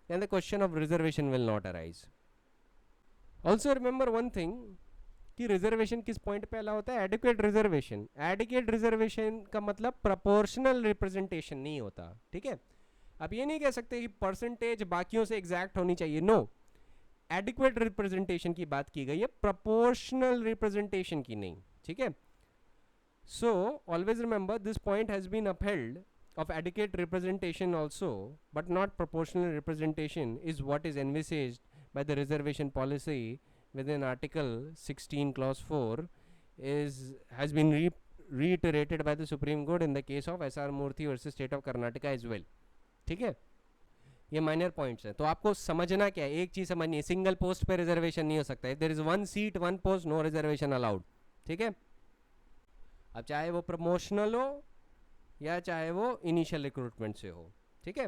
then the question of reservation will not arise. Also remember one thing कि रिजर्वेशन किस पॉइंट पे अलाउ होता है? Adequate reservation. एडिक्वेट रिजर्वेशन का मतलब प्रोपोर्शनल रिप्रेजेंटेशन नहीं होता. ठीक है, अब ये नहीं कह सकते कि परसेंटेज बाकियों से एग्जैक्ट होनी चाहिए. नो, एडिक्वेट रिप्रेजेंटेशन की बात की गई है, प्रोपोर्शनल रिप्रेजेंटेशन की नहीं. ठीक है, so always remember this point has been upheld of adequate representation also, but not proportional representation is what is envisaged by the reservation policy within Article 16 Clause 4 has been reiterated by the Supreme Court in the case of SR Murthy versus State of Karnataka as well. ठीक है, ये minor points हैं, तो आपको समझना क्या है, एक चीज़ समझनी है, सिंगल पोस्ट पे रिजर्वेशन नहीं हो सकता है. There is one seat one post, no reservation allowed. ठीक है, अब चाहे वो प्रमोशनल हो या चाहे वो इनिशियल रिक्रूटमेंट से हो. ठीक है,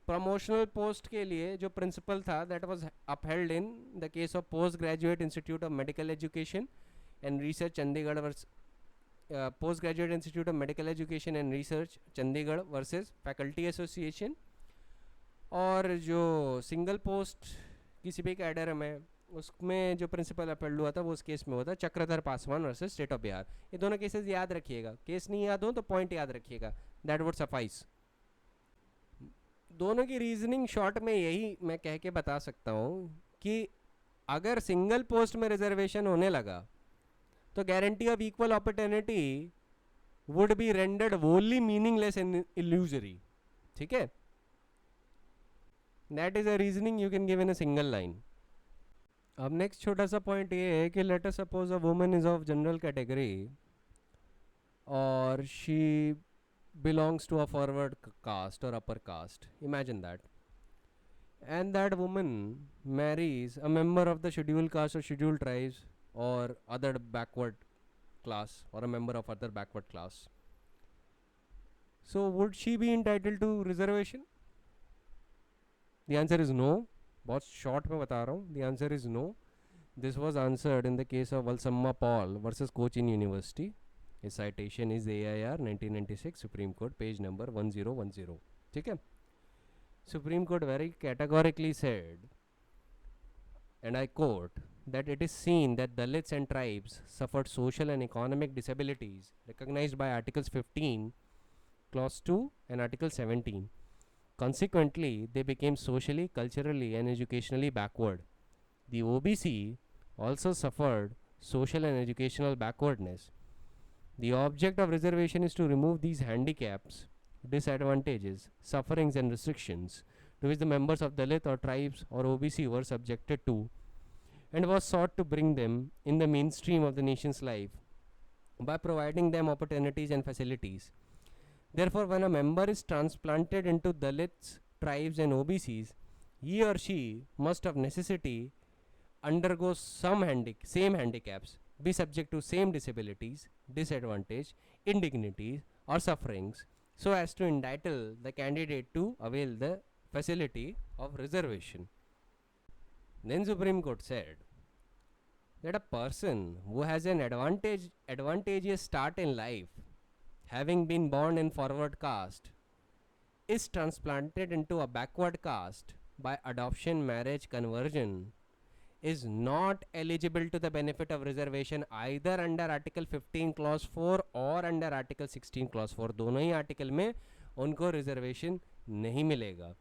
प्रमोशनल पोस्ट के लिए जो प्रिंसिपल था that was upheld in the case of post graduate institute of medical education and research Chandigarh post graduate institute of medical education and research Chandigarh versus faculty association. और जो सिंगल पोस्ट किसी भी cadre में, उसमें जो प्रिंसिपल अपहेल्ड हुआ था वो उस केस में होता है Chakradhar Paswan versus state of Bihar. ये दोनों केसेस याद रखिएगा, केस नहीं याद हो तो पॉइंट याद रखिएगा, दैट वुड सफाइस. दोनों की रीजनिंग शॉर्ट में यही मैं कह के बता सकता हूँ कि अगर सिंगल पोस्ट में रिजर्वेशन होने लगा तो guarantee of equal opportunity would be rendered only meaningless and illusory. ठीक है, that is a reasoning you can give in a single line. अब नेक्स्ट छोटा सा पॉइंट ये है कि let us suppose a woman is of general category और she belongs to a forward caste or upper caste. Imagine that. And that woman marries a member of the scheduled caste or scheduled tribes or other backward class or a member of other backward class. So would she be entitled to reservation? The answer is no. बहुत short में बता रहा हूँ. The answer is no. This was answered in the case of Valsamma Paul versus Cochin University. His citation is AIR 1996, Supreme Court, page number 1010. ठीक है, Supreme Court very categorically said, and I quote, that it is seen that Dalits and tribes suffered social and economic disabilities recognized by Articles 15, Clause 2 and Article 17. Consequently, they became socially, culturally and educationally backward. The OBC also suffered social and educational backwardness. The object of reservation is to remove these handicaps, disadvantages, sufferings, and restrictions to which the members of Dalit or tribes or OBC were subjected to, and was sought to bring them in the mainstream of the nation's life by providing them opportunities and facilities. Therefore, when a member is transplanted into Dalits, tribes, and OBCs, he or she must of necessity undergo same handicaps, be subject to same disabilities, disadvantage, indignities, or sufferings, so as to entitle the candidate to avail the facility of reservation. Then Supreme Court said that a person who has an advantageous start in life, having been born in forward caste, is transplanted into a backward caste by adoption, marriage, conversion, is not eligible to the benefit of reservation either under Article 15 Clause 4 or under Article 16 Clause 4. दोनों ही article में उनको reservation नहीं मिलेगा.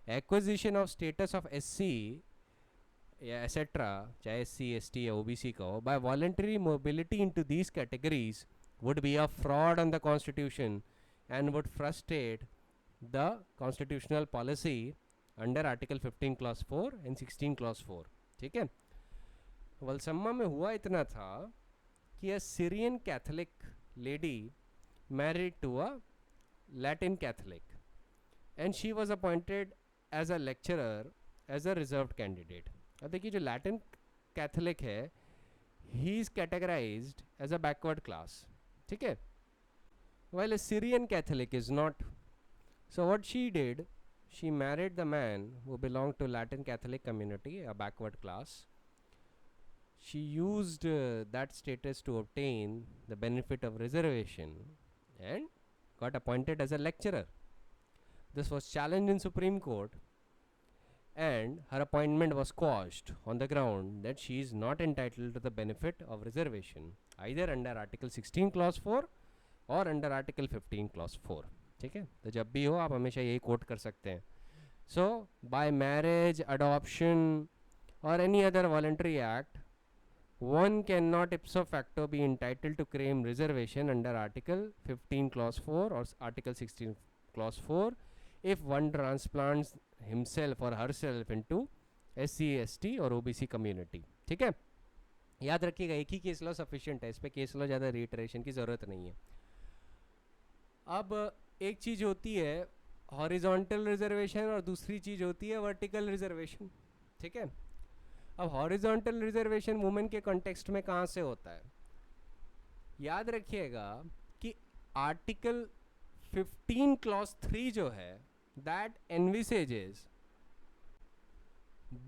Acquisition of status of SC या etcetera, चाहे SC, ST या OBC का हो, by voluntary mobility into these categories would be a fraud on the constitution and would frustrate the constitutional policy under Article 15 Clause 4 and 16 Clause 4. ठीक है. वलसम्मा में हुआ इतना था कि a Syrian Catholic lady married to a Latin Catholic and she was appointed as a lecturer as a reserved candidate. अब देखिए जो लैटिन कैथोलिक है he is categorised as a backward class. ठीक है. while a Syrian Catholic is not. So what she did, she married the man who belonged to Latin Catholic community, a backward class. She used that status to obtain the benefit of reservation and got appointed as a lecturer. This was challenged in Supreme Court and her appointment was quashed on the ground that she is not entitled to the benefit of reservation either under Article 16 Clause 4 और under article 15 clause 4. ठीक है. तो जब भी हो आप हमेशा यही कोट कर सकते हैं. सो बाय मैरिज, अडॉप्शन और any other voluntary act one cannot ipso facto be entitled to claim reservation under Article 15 Clause 4 or Article 16 Clause 4 if one transplants himself or herself into SC, ST और OBC community. ठीक है. याद रखिएगा एक ही case law sufficient है, इस पर case law ज़्यादा रिटरेशन की ज़रूरत नहीं है. अब एक चीज़ होती है हॉरिजॉन्टल रिजर्वेशन और दूसरी चीज़ होती है वर्टिकल रिजर्वेशन. ठीक है. अब हॉरिजॉन्टल रिजर्वेशन वुमेन के कॉन्टेक्स्ट में कहाँ से होता है? याद रखिएगा कि आर्टिकल 15 क्लॉज 3 जो है that envisages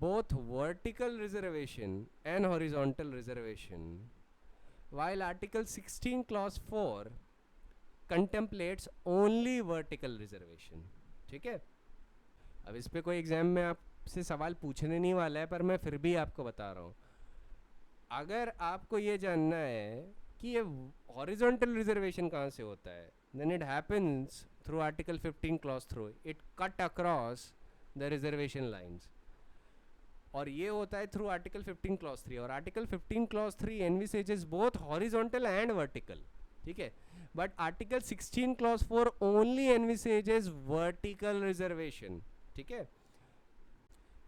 both vertical reservation and horizontal reservation, while Article 16 Clause 4 contemplates only vertical reservation. ठीक है. अब इस पे कोई एग्जाम में आपसे सवाल पूछने नहीं वाला है, पर मैं फिर भी आपको बता रहा हूँ. अगर आपको ये जानना है कि ये horizontal reservation कहाँ से होता है, then it happens through Article 15 Clause 3. It cut across the reservation lines. और ये होता है थ्रू आर्टिकल 15 क्लॉज 3 और article 15 clause 3 envisages both horizontal and vertical. ठीक है. But article 16 clause 4 only envisages vertical reservation. ठीक है.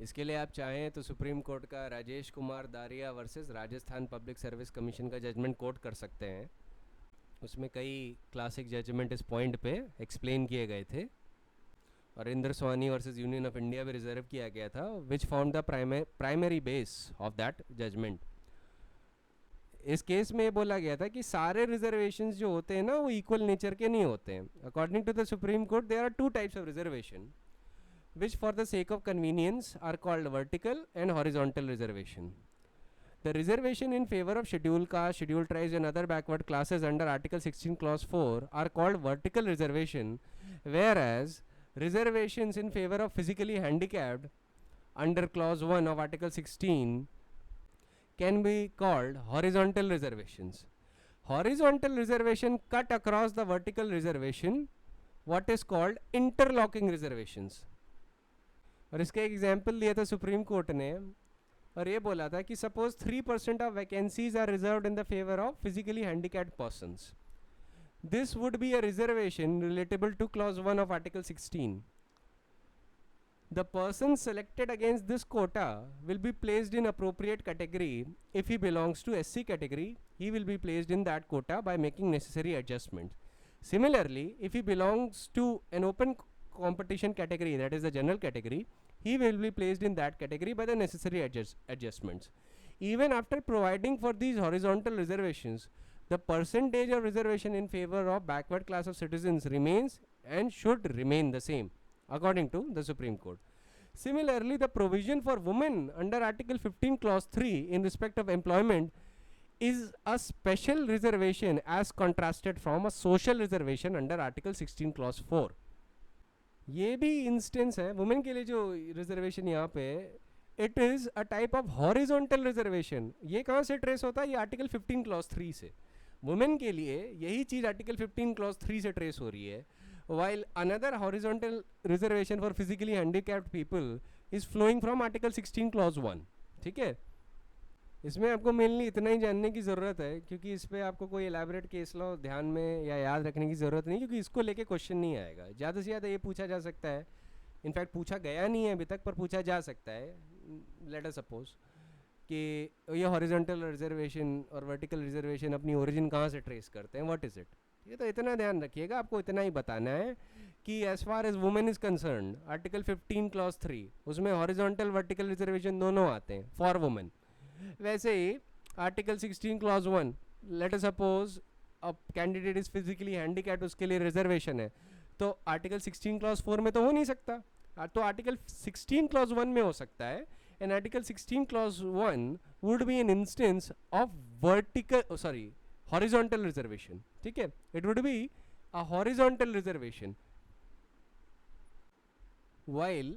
इसके लिए आप चाहें तो सुप्रीम कोर्ट का Rajesh Kumar Daria versus Rajasthan Public Service Commission का जजमेंट कोट कर सकते हैं. उसमें कई क्लासिक जजमेंट इस पॉइंट पे एक्सप्लेन किए गए थे और Indra Sawhney versus union of India भी रिजर्व किया गया था, which found the primary base of that judgment. इस केस में बोला गया था कि सारे रिजर्वेशंस जो होते हैं ना वो इक्वल नेचर के नहीं होते हैं. According to the supreme court there are two types of reservation which for the sake of convenience are called vertical and horizontal reservation. The reservation in favor of scheduled caste, scheduled tribes and other backward classes under Article 16 Clause 4 are called vertical reservation, whereas reservations in favor of physically handicapped under Clause 1 of Article 16 can be called horizontal reservations. Horizontal reservation cut across the vertical reservation, what is called interlocking reservations. और इसका example लिया था supreme court ने और ये बोला था कि suppose 3% of vacancies are reserved in the favour of physically handicapped persons. This would be a reservation relatable to clause 1 of article 16. The person selected against this quota will be placed in appropriate category. If he belongs to SC category, he will be placed in that quota by making necessary adjustments. Similarly, if he belongs to an open competition category, that is the general category, he will be placed in that category by the necessary adjustments. Even after providing for these horizontal reservations, the percentage of reservation in favor of backward class of citizens remains and should remain the same, according to the Supreme Court. Similarly, the provision for women under Article 15 Clause 3 in respect of employment is a special reservation as contrasted from a social reservation under Article 16 Clause 4. ये भी instance है women के लिए जो reservation यहाँ पे, it is a type of horizontal reservation. ये कहाँ से ट्रेस होता है? ये आर्टिकल 15 क्लॉज 3 से. वुमेन के लिए यही चीज़ आर्टिकल 15 क्लॉज 3 से ट्रेस हो रही है, while another horizontal reservation for physically handicapped people is flowing from article 16 clause 1. ठीक है, इसमें आपको मेनली इतना ही जानने की ज़रूरत है, क्योंकि इस पर आपको कोई एलैबोरेट केस लॉ ध्यान में या याद रखने की ज़रूरत नहीं, क्योंकि इसको लेके क्वेश्चन नहीं आएगा. ज़्यादा से ज़्यादा ये पूछा जा सकता है, इनफैक्ट पूछा गया नहीं है अभी तक, पर पूछा जा सकता है. लेट अस सपोज कि ये हॉरिजॉन्टल रिजर्वेशन और वर्टिकल रिजर्वेशन अपनी ओरिजिन कहाँ से ट्रेस करते हैं, व्हाट इज़ इट. ये तो इतना ध्यान रखिएगा, आपको इतना ही बताना है कि as far as women is concern article 15 clause 3 उसमें हॉरिजॉन्टल वर्टिकल रिजर्वेशन दोनों आते हैं फॉर वुमेन. वैसे ही article 16 clause 1, let us suppose a candidate is physically handicapped, उसके लिए रिजर्वेशन है, तो आर्टिकल 16 क्लॉज 4 में तो हो नहीं सकता, तो आर्टिकल 16 क्लॉज 1 में हो सकता है. And article 16 clause 1 would be an instance of horizontal reservation. ठीक है, it would be a horizontal reservation, while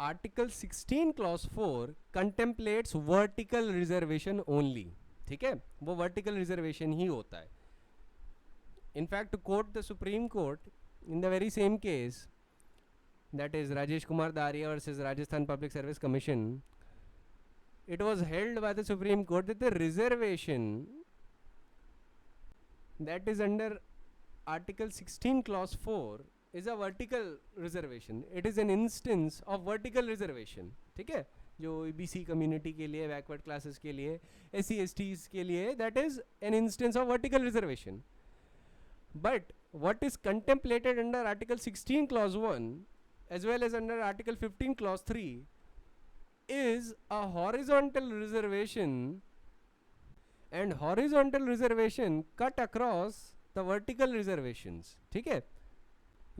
article 16 clause 4 contemplates vertical reservation only. ठीक है, वो vertical reservation ही होता है. In fact, to quote the Supreme Court in the very same case, that is Rajesh Kumar Daria versus Rajasthan Public Service Commission, it was held by the Supreme Court that the reservation that is under article 16 clause 4 is a vertical reservation. It is an instance of vertical reservation. ठीक है, जो BC community के लिए, backward classes के लिए, SC STs के लिए, that is an instance of vertical reservation. But what is contemplated under article 16 clause 1 as well as under article 15 clause 3 is a horizontal reservation, and horizontal reservation cut across the vertical reservations. ठीक है,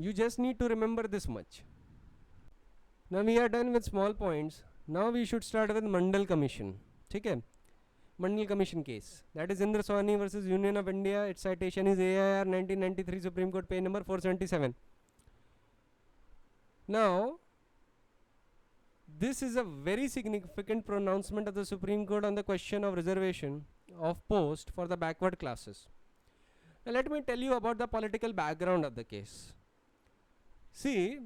you just need to remember this much. Now we are done with small points. Now we should start with Mandal Commission. ठीक है, Mandal Commission case, that is Indra Sawhney versus Union of India. Its citation is AIR 1993 Supreme Court page number 477. Now this is a very significant pronouncement of the Supreme Court on the question of reservation of post for the backward classes. Now let me tell you about the political background of the case. See,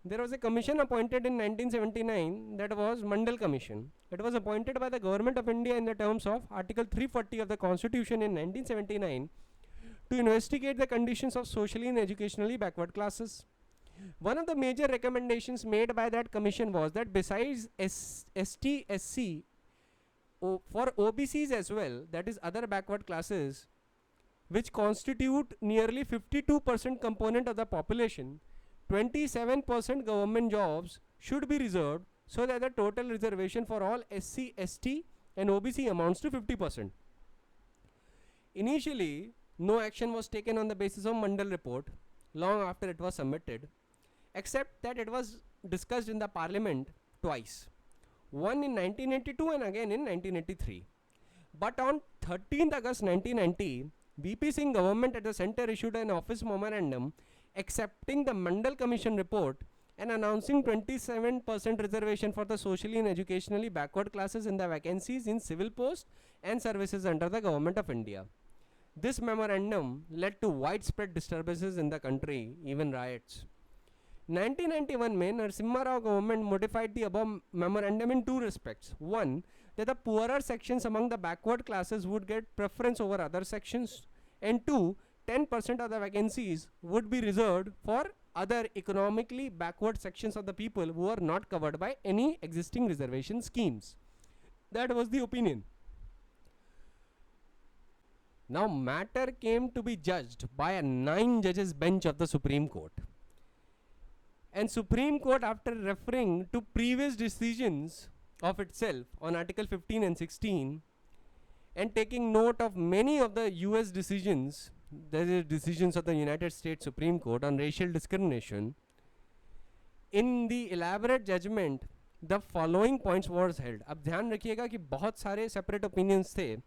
there was a commission appointed in 1979, that was Mandal Commission. It was appointed by the Government of India in the terms of Article 340 of the Constitution in 1979 to investigate the conditions of socially and educationally backward classes. One of the major recommendations made by that commission was that besides ST, SC, for OBCs as well, that is other backward classes, which constitute nearly 52% component of the population, 27% government jobs should be reserved so that the total reservation for all SC, ST and OBC amounts to 50%. Initially, no action was taken on the basis of Mandal report long after it was submitted, except that it was discussed in the parliament twice, one in 1982 and again in 1983. But on 13th August 1990, VP Singh government at the center issued an office memorandum accepting the Mandal Commission report and announcing 27% reservation for the socially and educationally backward classes in the vacancies in civil posts and services under the Government of India. This memorandum led to widespread disturbances in the country, even riots. 1991 में Narasimha Rao government modified the above memorandum in two respects. One, that the poorer sections among the backward classes would get preference over other sections, and 2, 10% of the vacancies would be reserved for other economically backward sections of the people who are not covered by any existing reservation schemes. That was the opinion. Now matter came to be judged by a 9 judges bench of the Supreme Court. And Supreme Court, after referring to previous decisions of itself on Article 15 and 16 and taking note of many of the US decisions, there are decisions of the United States Supreme Court on racial discrimination, in the elaborate judgment the following points was held. अब ध्यान रखिएगा कि बहुत सारे separate opinions थे,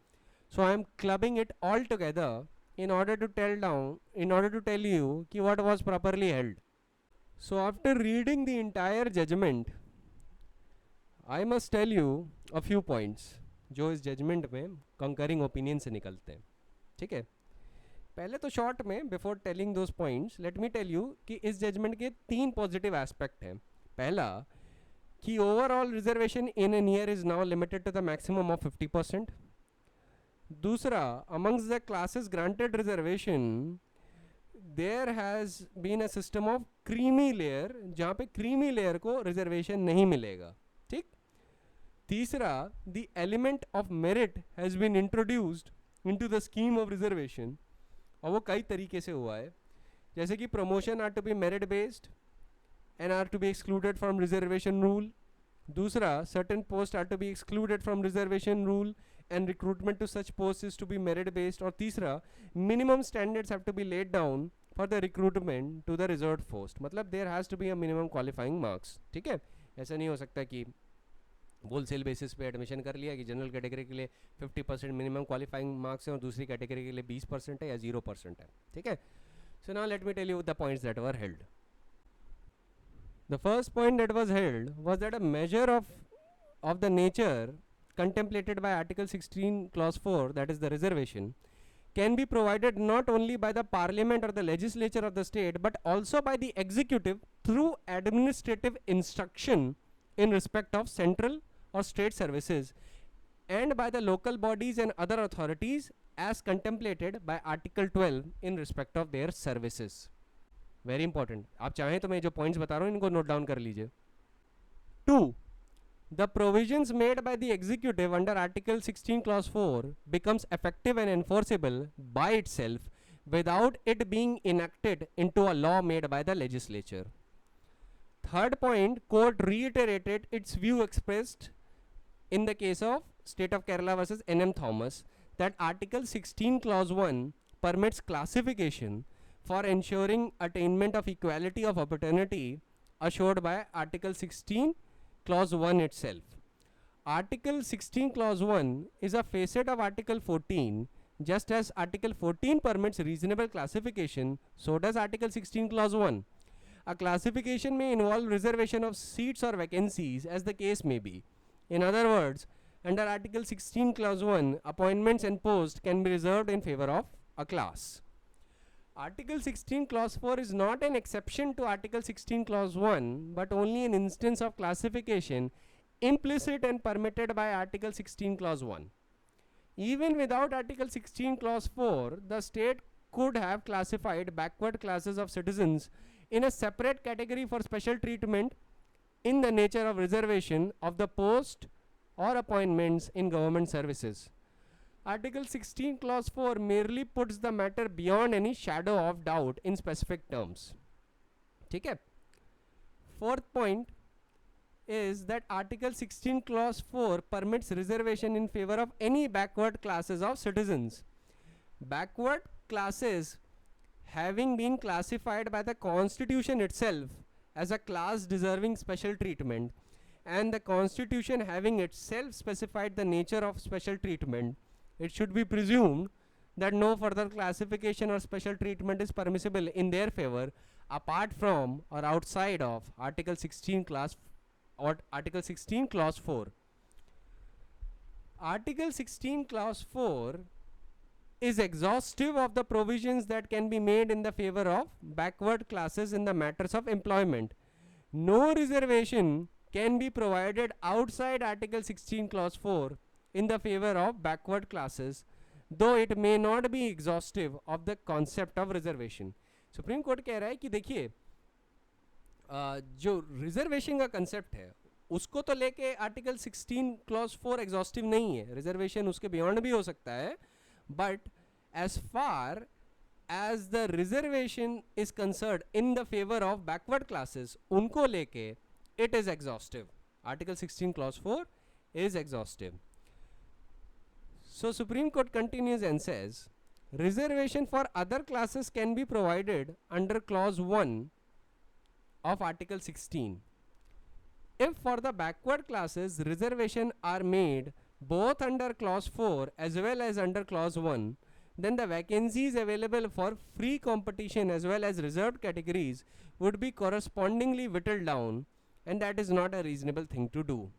so I am clubbing it all together in order to tell you कि what was properly held. So after reading the entire judgment, I must tell you a few points जो इस judgment में concurring opinion से निकलते हैं. ठीक है, पहले तो शॉर्ट में before telling those points let me tell you कि इस जजमेंट के 3 पॉजिटिव एस्पेक्ट हैं. पहला कि overall reservation in an year is now limited to the maximum of 50%. दूसरा, amongst the classes granted reservation there has been a system of creamy layer, जहाँ पे creamy layer को रिजर्वेशन नहीं मिलेगा. ठीक. तीसरा, the element of merit has been introduced into the scheme of reservation, और वो कई तरीके से हुआ है, जैसे कि promotion are to be merit based and are to be excluded from reservation rule. दूसरा, certain post are to be excluded from reservation rule and recruitment to such post is to be merit based. और तीसरा, minimum standards have to be laid down for the recruitment to the reserve post. मतलब there has to be a minimum qualifying marks. ठीक है, ऐसा नहीं हो सकता कि होलसेल बेसिस पे एडमिशन कर लिया कि जनरल कैटेगरी के लिए 50% मिनिमम क्वालिफाइंग मार्क्स है और दूसरी कैटेगरी के लिए 20% है या 0% है. ठीक है. So now let me tell you the points that were held. The first point that was held was that a measure of the nature contemplated by Article 16 Clause 4, that is the reservation, can be provided not only by the Parliament or the legislature of the state but also by the executive through administrative instruction in respect of central or state services and by the local bodies and other authorities as contemplated by Article 12 in respect of their services. Very important. आप चाहें तो मैं जो points बता रहा हूँ इनको note down कर लीजिए. 2. The provisions made by the executive under Article 16 Clause 4 becomes effective and enforceable by itself without it being enacted into a law made by the legislature. Third point, court reiterated its view expressed in the case of State of Kerala versus N.M. Thomas that Article 16 Clause 1 permits classification for ensuring attainment of equality of opportunity assured by Article 16 Clause 1 itself. Article 16 Clause 1 is a facet of Article 14. Just as Article 14 permits reasonable classification, so does Article 16 Clause 1. A classification may involve reservation of seats or vacancies as the case may be. In other words, under Article 16 Clause 1, appointments and posts can be reserved in favor of a class. Article 16 Clause 4 is not an exception to Article 16 Clause 1 but only an instance of classification implicit and permitted by Article 16 Clause 1. Even without Article 16 Clause 4, the state could have classified backward classes of citizens in a separate category for special treatment in the nature of reservation of the post or appointments in government services. Article 16 Clause 4 merely puts the matter beyond any shadow of doubt in specific terms. ठीक है. Fourth point is that Article 16 Clause 4 permits reservation in favor of any backward classes of citizens. Backward classes having been classified by the Constitution itself as a class deserving special treatment and the Constitution having itself specified the nature of special treatment, it should be presumed that no further classification or special treatment is permissible in their favor apart from or outside of Article 16 Clause 4. Article 16 Clause 4 is exhaustive of the provisions that can be made in the favor of backward classes in the matters of employment. No reservation can be provided outside Article 16 Clause 4 in the favor of backward classes, though it may not be exhaustive of the concept of reservation. Supreme court कह रहा है कि देखिए जो reservation का concept है उसको तो लेके आर्टिकल 16 क्लॉज 4 एग्जॉस्टिव नहीं है, रिजर्वेशन उसके बियॉन्ड भी हो सकता है, but as far as the reservation is concerned in the favor of backward classes, उनको लेके it is exhaustive. Article 16 clause 4 is exhaustive. So Supreme Court continues and says, reservation for other classes can be provided under clause 1 of Article 16. If for the backward classes reservation are made both under clause 4 as well as under clause 1, then the vacancies available for free competition as well as reserved categories would be correspondingly whittled down, and that is not a reasonable thing to do.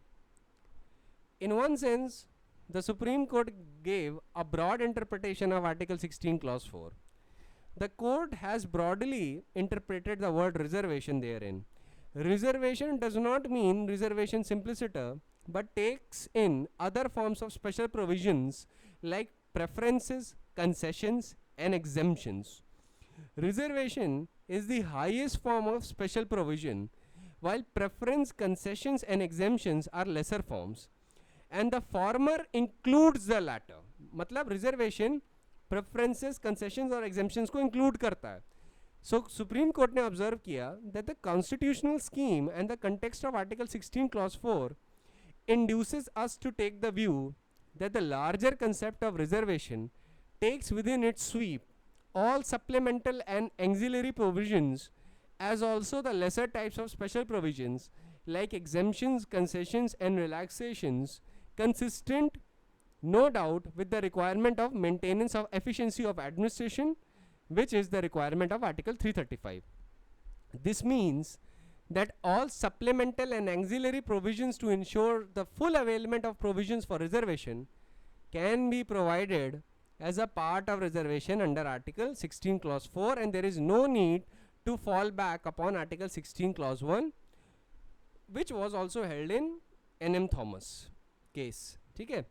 In one sense, the Supreme Court gave a broad interpretation of Article 16 clause 4. The court has broadly interpreted the word reservation therein. Reservation does not mean reservation simpliciter, but takes in other forms of special provisions like preferences, concessions and exemptions. Reservation is the highest form of special provision, while preference, concessions and exemptions are lesser forms, and the former includes the latter. मतलब reservation preferences, concessions और exemptions को include करता है. So Supreme Court ने observe किया that the constitutional scheme and the context of Article 16 clause 4 induces us to take the view that the larger concept of reservation takes within its sweep all supplemental and auxiliary provisions, as also the lesser types of special provisions like exemptions, concessions and relaxations, consistent no doubt with the requirement of maintenance of efficiency of administration, which is the requirement of Article 335. This means that all supplemental and auxiliary provisions to ensure the full availment of provisions for reservation can be provided as a part of reservation under Article 16 clause 4, and there is no need to fall back upon Article 16 clause 1, which was also held in N.M. Thomas case. ठीक है?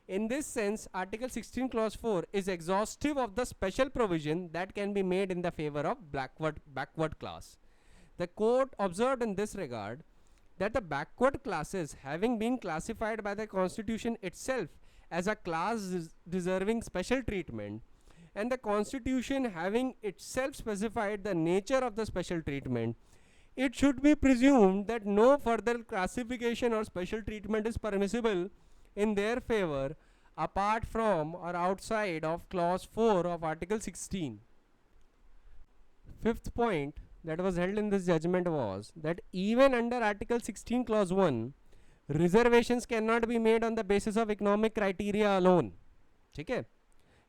In this sense, Article 16 clause 4 is exhaustive of the special provision that can be made in the favor of backward class. The court observed in this regard that the backward classes, having been classified by the Constitution itself as a class deserving special treatment, and the Constitution having itself specified the nature of the special treatment, it should be presumed that no further classification or special treatment is permissible in their favor apart from or outside of clause 4 of Article 16. Fifth point that was held in this judgment was that even under Article 16 clause 1, reservations cannot be made on the basis of economic criteria alone. ठीक है?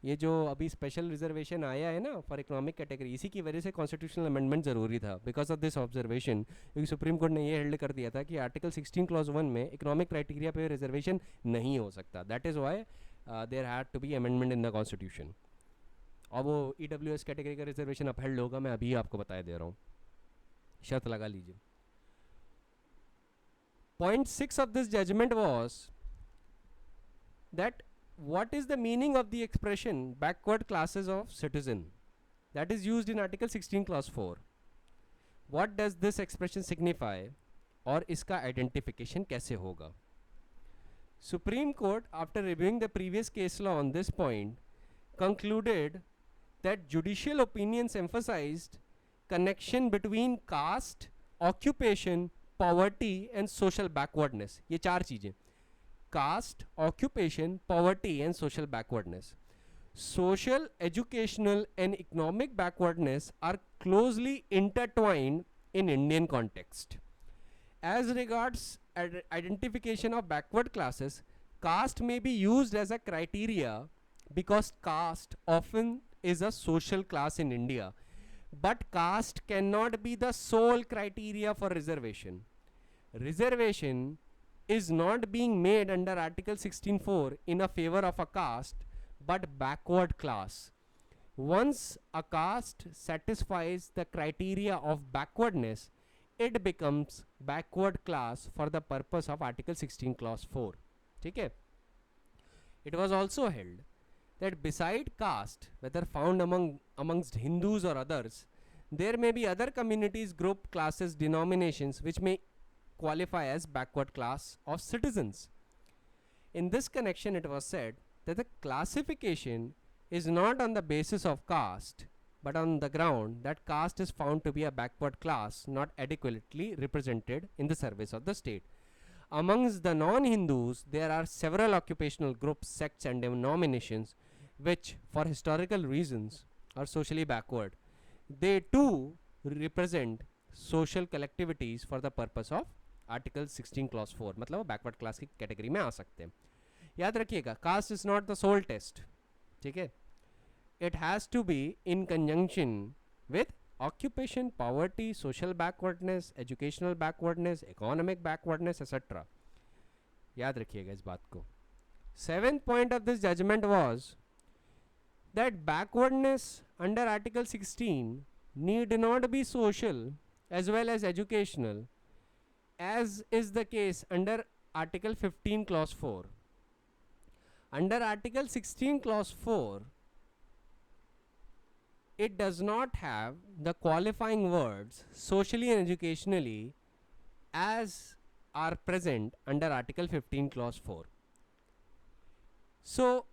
ये जो अभी special reservation आया है ना for economic category, इसी की वजह से कॉन्स्टिट्यूशनल अमेंडमेंट ज़रूरी था बिकॉज ऑफ दिस ऑब्जर्वेशन, क्योंकि सुप्रीम कोर्ट ने ये हेल्ड कर दिया था कि आर्टिकल 16 क्लॉज 1 में इकोनॉमिक क्राइटेरिया पे रिजर्वेशन नहीं हो सकता. That is why there had to be amendment in the constitution. और वो EWS कैटेगरी का रिजर्वेशन अपहेल्ड होगा, मैं अभी आपको बताया दे रहा हूँ, शर्त लगा लीजिए. Point 6 of this judgment was that what is the meaning of the expression backward classes of citizen that is used in Article 16 clause 4. What does this expression signify और इसका identification कैसे होगा? Supreme Court, after reviewing the previous case law on this point, concluded that judicial opinions emphasized connection between caste, occupation, poverty and social backwardness. ये चार चीजें, caste, occupation, poverty and social backwardness. Social, educational and economic backwardness are closely intertwined in Indian context. As regards identification of backward classes, caste may be used as a criteria because caste often is a social class in India, but caste cannot be the sole criteria for reservation. Reservation is not being made under Article 16(4) in a favor of a caste but backward class. Once a caste satisfies the criteria of backwardness, it becomes backward class for the purpose of Article 16 Clause 4. ठीक है? It was also held that beside caste, whether found amongst Hindus or others, there may be other communities, group, classes, denominations which may qualify as backward class of citizens. In this connection, it was said that the classification is not on the basis of caste, but on the ground that caste is found to be a backward class not adequately represented in the service of the state. Amongst the non-Hindus, there are several occupational groups, sects and denominations which, for historical reasons, are socially backward. They too represent social collectivities for the purpose of Article 16 Clause 4. मतलब वो backward class की category में आ सकते हैं. याद रखिएगा, caste is not the sole test. ठीक है? It has to be in conjunction with occupation, poverty, social backwardness, educational backwardness, economic backwardness, etc. याद रखिएगा इस बात को. Seventh point of this judgment was that backwardness under Article 16 need not be social as well as educational, as is the case under Article 15 Clause 4. Under Article 16 Clause 4, it does not have the qualifying words socially and educationally as are present under Article 15 Clause 4. So,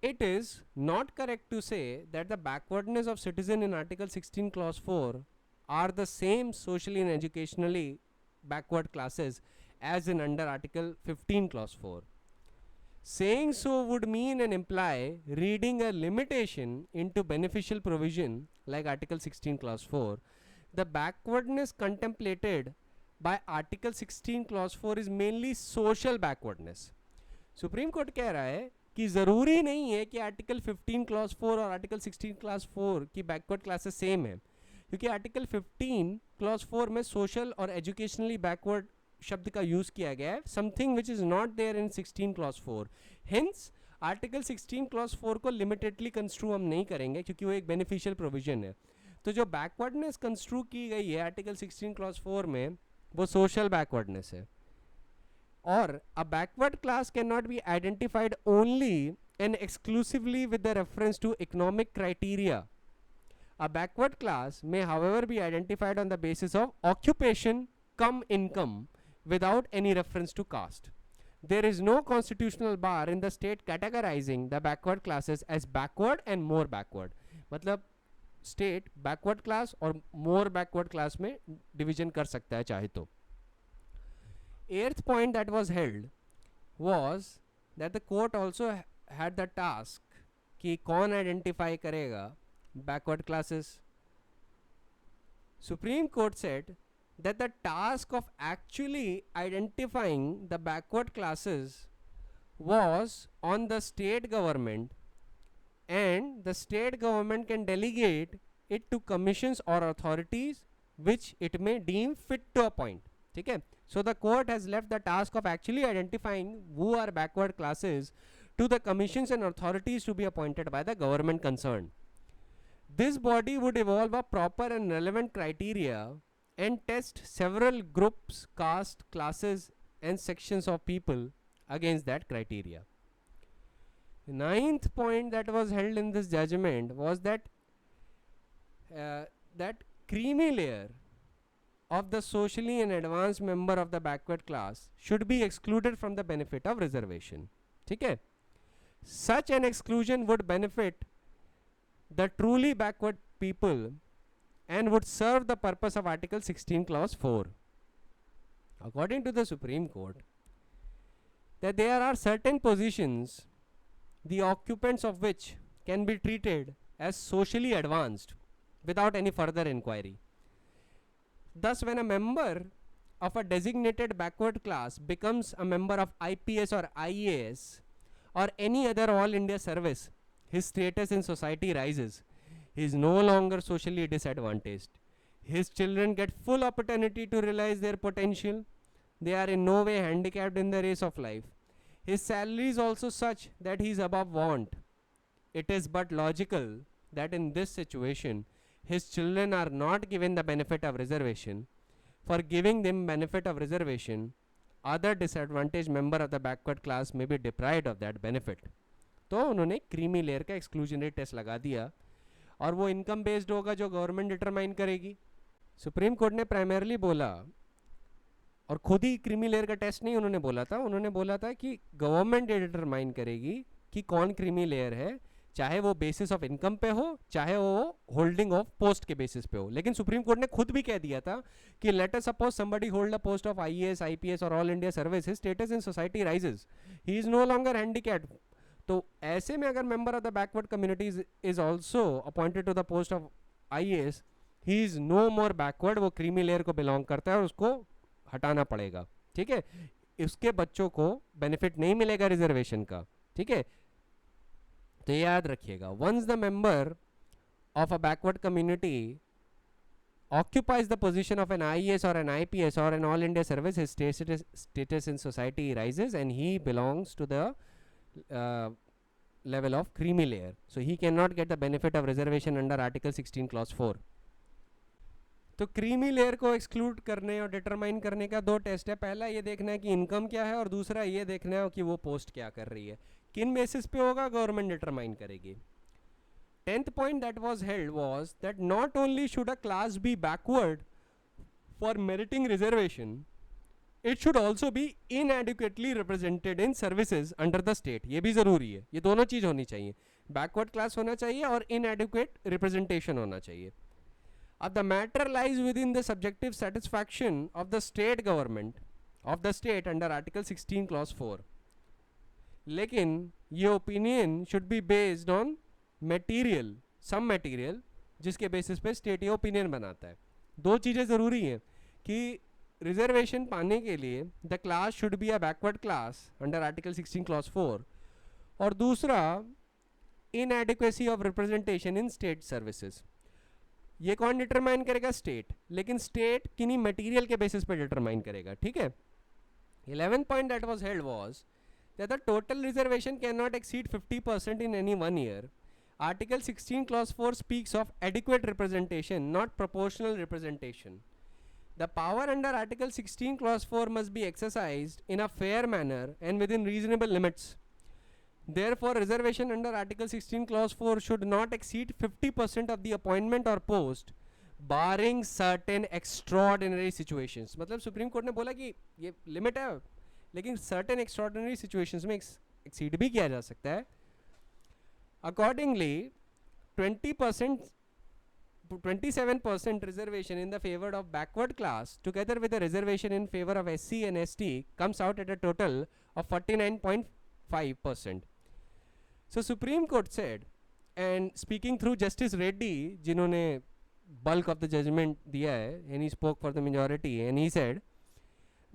it is not correct to say that the backwardness of citizen in Article 16 Clause 4 are the same socially and educationally backward classes as in under Article 15 Clause 4. Saying so would mean and imply reading a limitation into beneficial provision like Article 16 Clause 4. The backwardness contemplated by Article 16 Clause 4 is mainly social backwardness. Supreme Court कह रहा है कि ज़रूरी नहीं है कि Article 15 Clause 4 और Article 16 Clause 4 की backward classes same है, क्योंकि Article 15 Clause 4 में social और educationally backward शब्द का यूज़ किया गया है, something which is not there in 16 clause 4. Hence article 16 clause 4 को लिमिटेडली कंस्ट्रू हम नहीं करेंगे क्योंकि वो एक बेनिफिशियल प्रोविजन है. तो जो बैकवर्डनेस कंस्ट्रू की गई है आर्टिकल 16 क्लॉज 4 में वो सोशल बैकवर्डनेस है. और a backward class can not be identified only and exclusively with the reference to economic criteria. A backward class may however be identified on the basis of occupation cum income without any reference to caste. There is no constitutional bar in the state categorizing the backward classes as backward and more backward. मतलब state backward class और more backward class में division कर सकता है चाहे तो. Eighth point that was held was that the court also had the task कि कौन identify करेगा backward classes. Supreme Court said that the task of actually identifying the backward classes was on the state government, and the state government can delegate it to commissions or authorities which it may deem fit to appoint. ठीक है? So the court has left the task of actually identifying who are backward classes to the commissions and authorities to be appointed by the government concerned. This body would evolve a proper and relevant criteria and test several groups, caste, classes and sections of people against that criteria. The ninth point that was held in this judgment was that that creamy layer of the socially and advanced member of the backward class should be excluded from the benefit of reservation. ठीक है? Such an exclusion would benefit the truly backward people and would serve the purpose of Article 16 Clause 4. According to the Supreme Court, that there are certain positions the occupants of which can be treated as socially advanced without any further inquiry. Thus, when a member of a designated backward class becomes a member of IPS or IAS or any other All India service, his status in society rises. He is no longer socially disadvantaged. His children get full opportunity to realize their potential. They are in no way handicapped in the race of life. His salary is also such that he is above want. It is but logical that in this situation, his children are not given the benefit of reservation, for giving them benefit of reservation, other disadvantaged member of the backward class may be deprived of that benefit. तो उन्होंने creamy layer का exclusionary test लगा दिया और वो income based होगा जो government determine करेगी. सुप्रीम कोर्ट ने प्राइमरली बोला, और खुद ही क्रीमी लेयर का टेस्ट नहीं उन्होंने बोला था, उन्होंने बोला था कि गवर्नमेंट डिटरमाइन करेगी कि कौन क्रीमी लेयर है, चाहे वो बेसिस ऑफ इनकम पे हो चाहे वो होल्डिंग ऑफ पोस्ट के बेसिस पे हो. लेकिन सुप्रीम कोर्ट ने खुद भी कह दिया था कि let us suppose somebody hold a post of IAS IPS और all India service, his status in society rises, he is no longer handicapped. तो ऐसे में अगर member of the backward communities is also appointed to the post of IAS, he is no more backward, वो creamy layer को belong करता है और उसको हटाना पड़ेगा. ठीक है, उसके बच्चों को बेनिफिट नहीं मिलेगा रिजर्वेशन का. ठीक है, तो याद रखिएगा, once the member of a backward community occupies the position of an IAS or an IPS or an all India service, his status in society rises and he belongs to the level of creamy layer. So he cannot get the benefit of reservation under Article 16 Clause 4. तो creamy layer को exclude करने और determine करने का दो test है. पहला ये देखना है कि इनकम क्या है और दूसरा ये देखना है कि वो पोस्ट क्या कर रही है. किन बेसिस पे होगा, गवर्नमेंट डिटरमाइन करेगी. 10th point that was held was that not only should a class be backward for meriting reservation, it should also be inadequately represented in services under the state. ये भी ज़रूरी है, ये दोनों चीज़ होनी चाहिए, बैकवर्ड क्लास होना चाहिए और inadequate representation होना चाहिए. अब the matter lies within the subjective satisfaction of the state government of the state under Article 16 Clause 4. लेकिन ये opinion should be based on material, some material जिसके बेसिस पे स्टेट ये ओपिनियन बनाता है. दो चीज़ें ज़रूरी हैं कि रिजर्वेशन पाने के लिए the class should be a backward class under article 16 clause 4, और दूसरा inadequacy of representation in state services. ये कौन डिटरमाइन करेगा, स्टेट, लेकिन स्टेट किन्हीं मटेरियल के बेसिस पे डिटरमाइन करेगा. ठीक है. 11th point that was held was that the total reservation cannot exceed 50% in any 1 year. Article 16 clause 4 speaks of adequate representation, not proportional representation. The power under Article 16 clause 4 must be exercised in a fair manner and within reasonable limits. Therefore, reservation under Article 16 clause 4 should not exceed 50% of the appointment or post, barring certain extraordinary situations. मतलब supreme court ने बोला कि ये limit है, लेकिन certain extraordinary situations में exceed भी किया जा सकता है. Accordingly 27% reservation in the favour of backward class together with the reservation in favour of SC and ST comes out at a total of 49.5%. So supreme court said, and speaking through justice Reddy जिन्होंने bulk of the judgement दिया है, and he spoke for the majority, and he said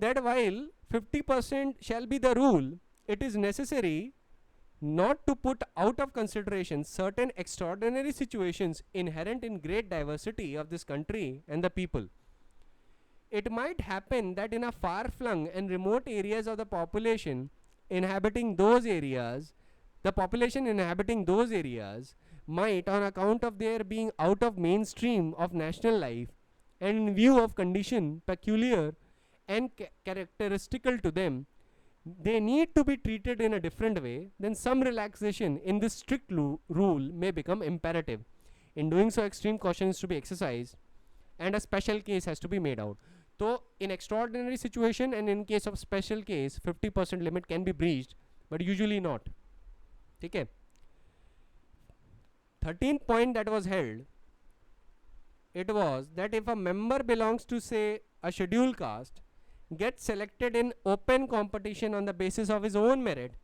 that while 50% shall be the rule, it is necessary not to put out of consideration certain extraordinary situations inherent in great diversity of this country and the people. It might happen that in a far-flung and remote areas of the population inhabiting those areas, might, on account of their being out of mainstream of national life and in view of condition peculiar and characteristical to them, they need to be treated in a different way, then some relaxation in this strict rule may become imperative. In doing so, extreme caution is to be exercised and a special case has to be made out. So, in extraordinary situation and in case of special case, 50% limit can be breached, but usually not. Okay. 13th point that was held, it was that if a member belongs to, say, a scheduled caste, gets selected in open competition on the basis of his own merit,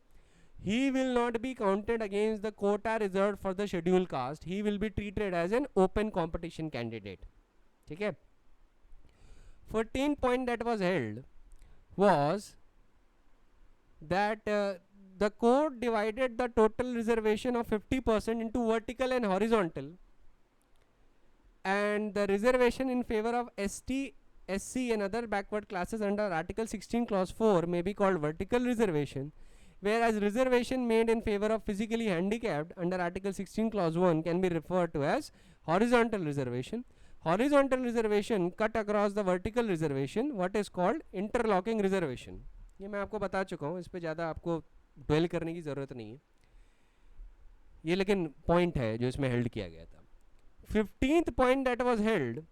he will not be counted against the quota reserved for the scheduled caste. He will be treated as an open competition candidate. ठीक है. 14th point that was held was that the court divided the total reservation of 50% into vertical and horizontal, and the reservation in favor of ST, SC and other backward classes under Article 16 clause 4 may be called vertical reservation, whereas reservation made in favor of physically handicapped under Article 16 clause 1 can be referred to as horizontal reservation. horizontal reservation cut across the vertical reservation, what is called interlocking reservation. ये मैं आपको बता चुका हूँ, इस पे ज़्यादा आपको ड्वेल करने की ज़रूरत नहीं है, ये लेकिन पॉइंट है जो इसमें हेल्ड किया गया था. 15th point that was held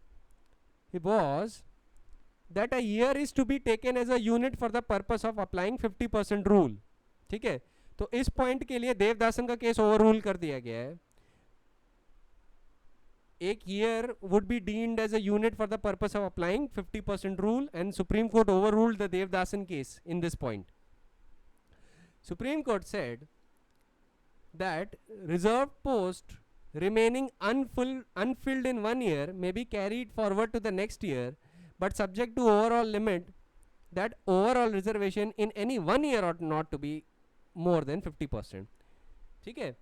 was that a year is to be taken as a unit for the purpose of applying 50% rule. ठीक है, तो इस पॉइंट के लिए देवदासन का केस ओवर रूल कर दिया गया है. एक year would be deemed as a unit for the purpose of applying 50% rule, and Supreme Court overruled the Devdasan case in this point. Supreme Court said that reserved post remaining unfilled in 1 year may be carried forward to the next year, but subject to overall limit that overall reservation in any 1 year ought not to be more than 50%. ठीक है,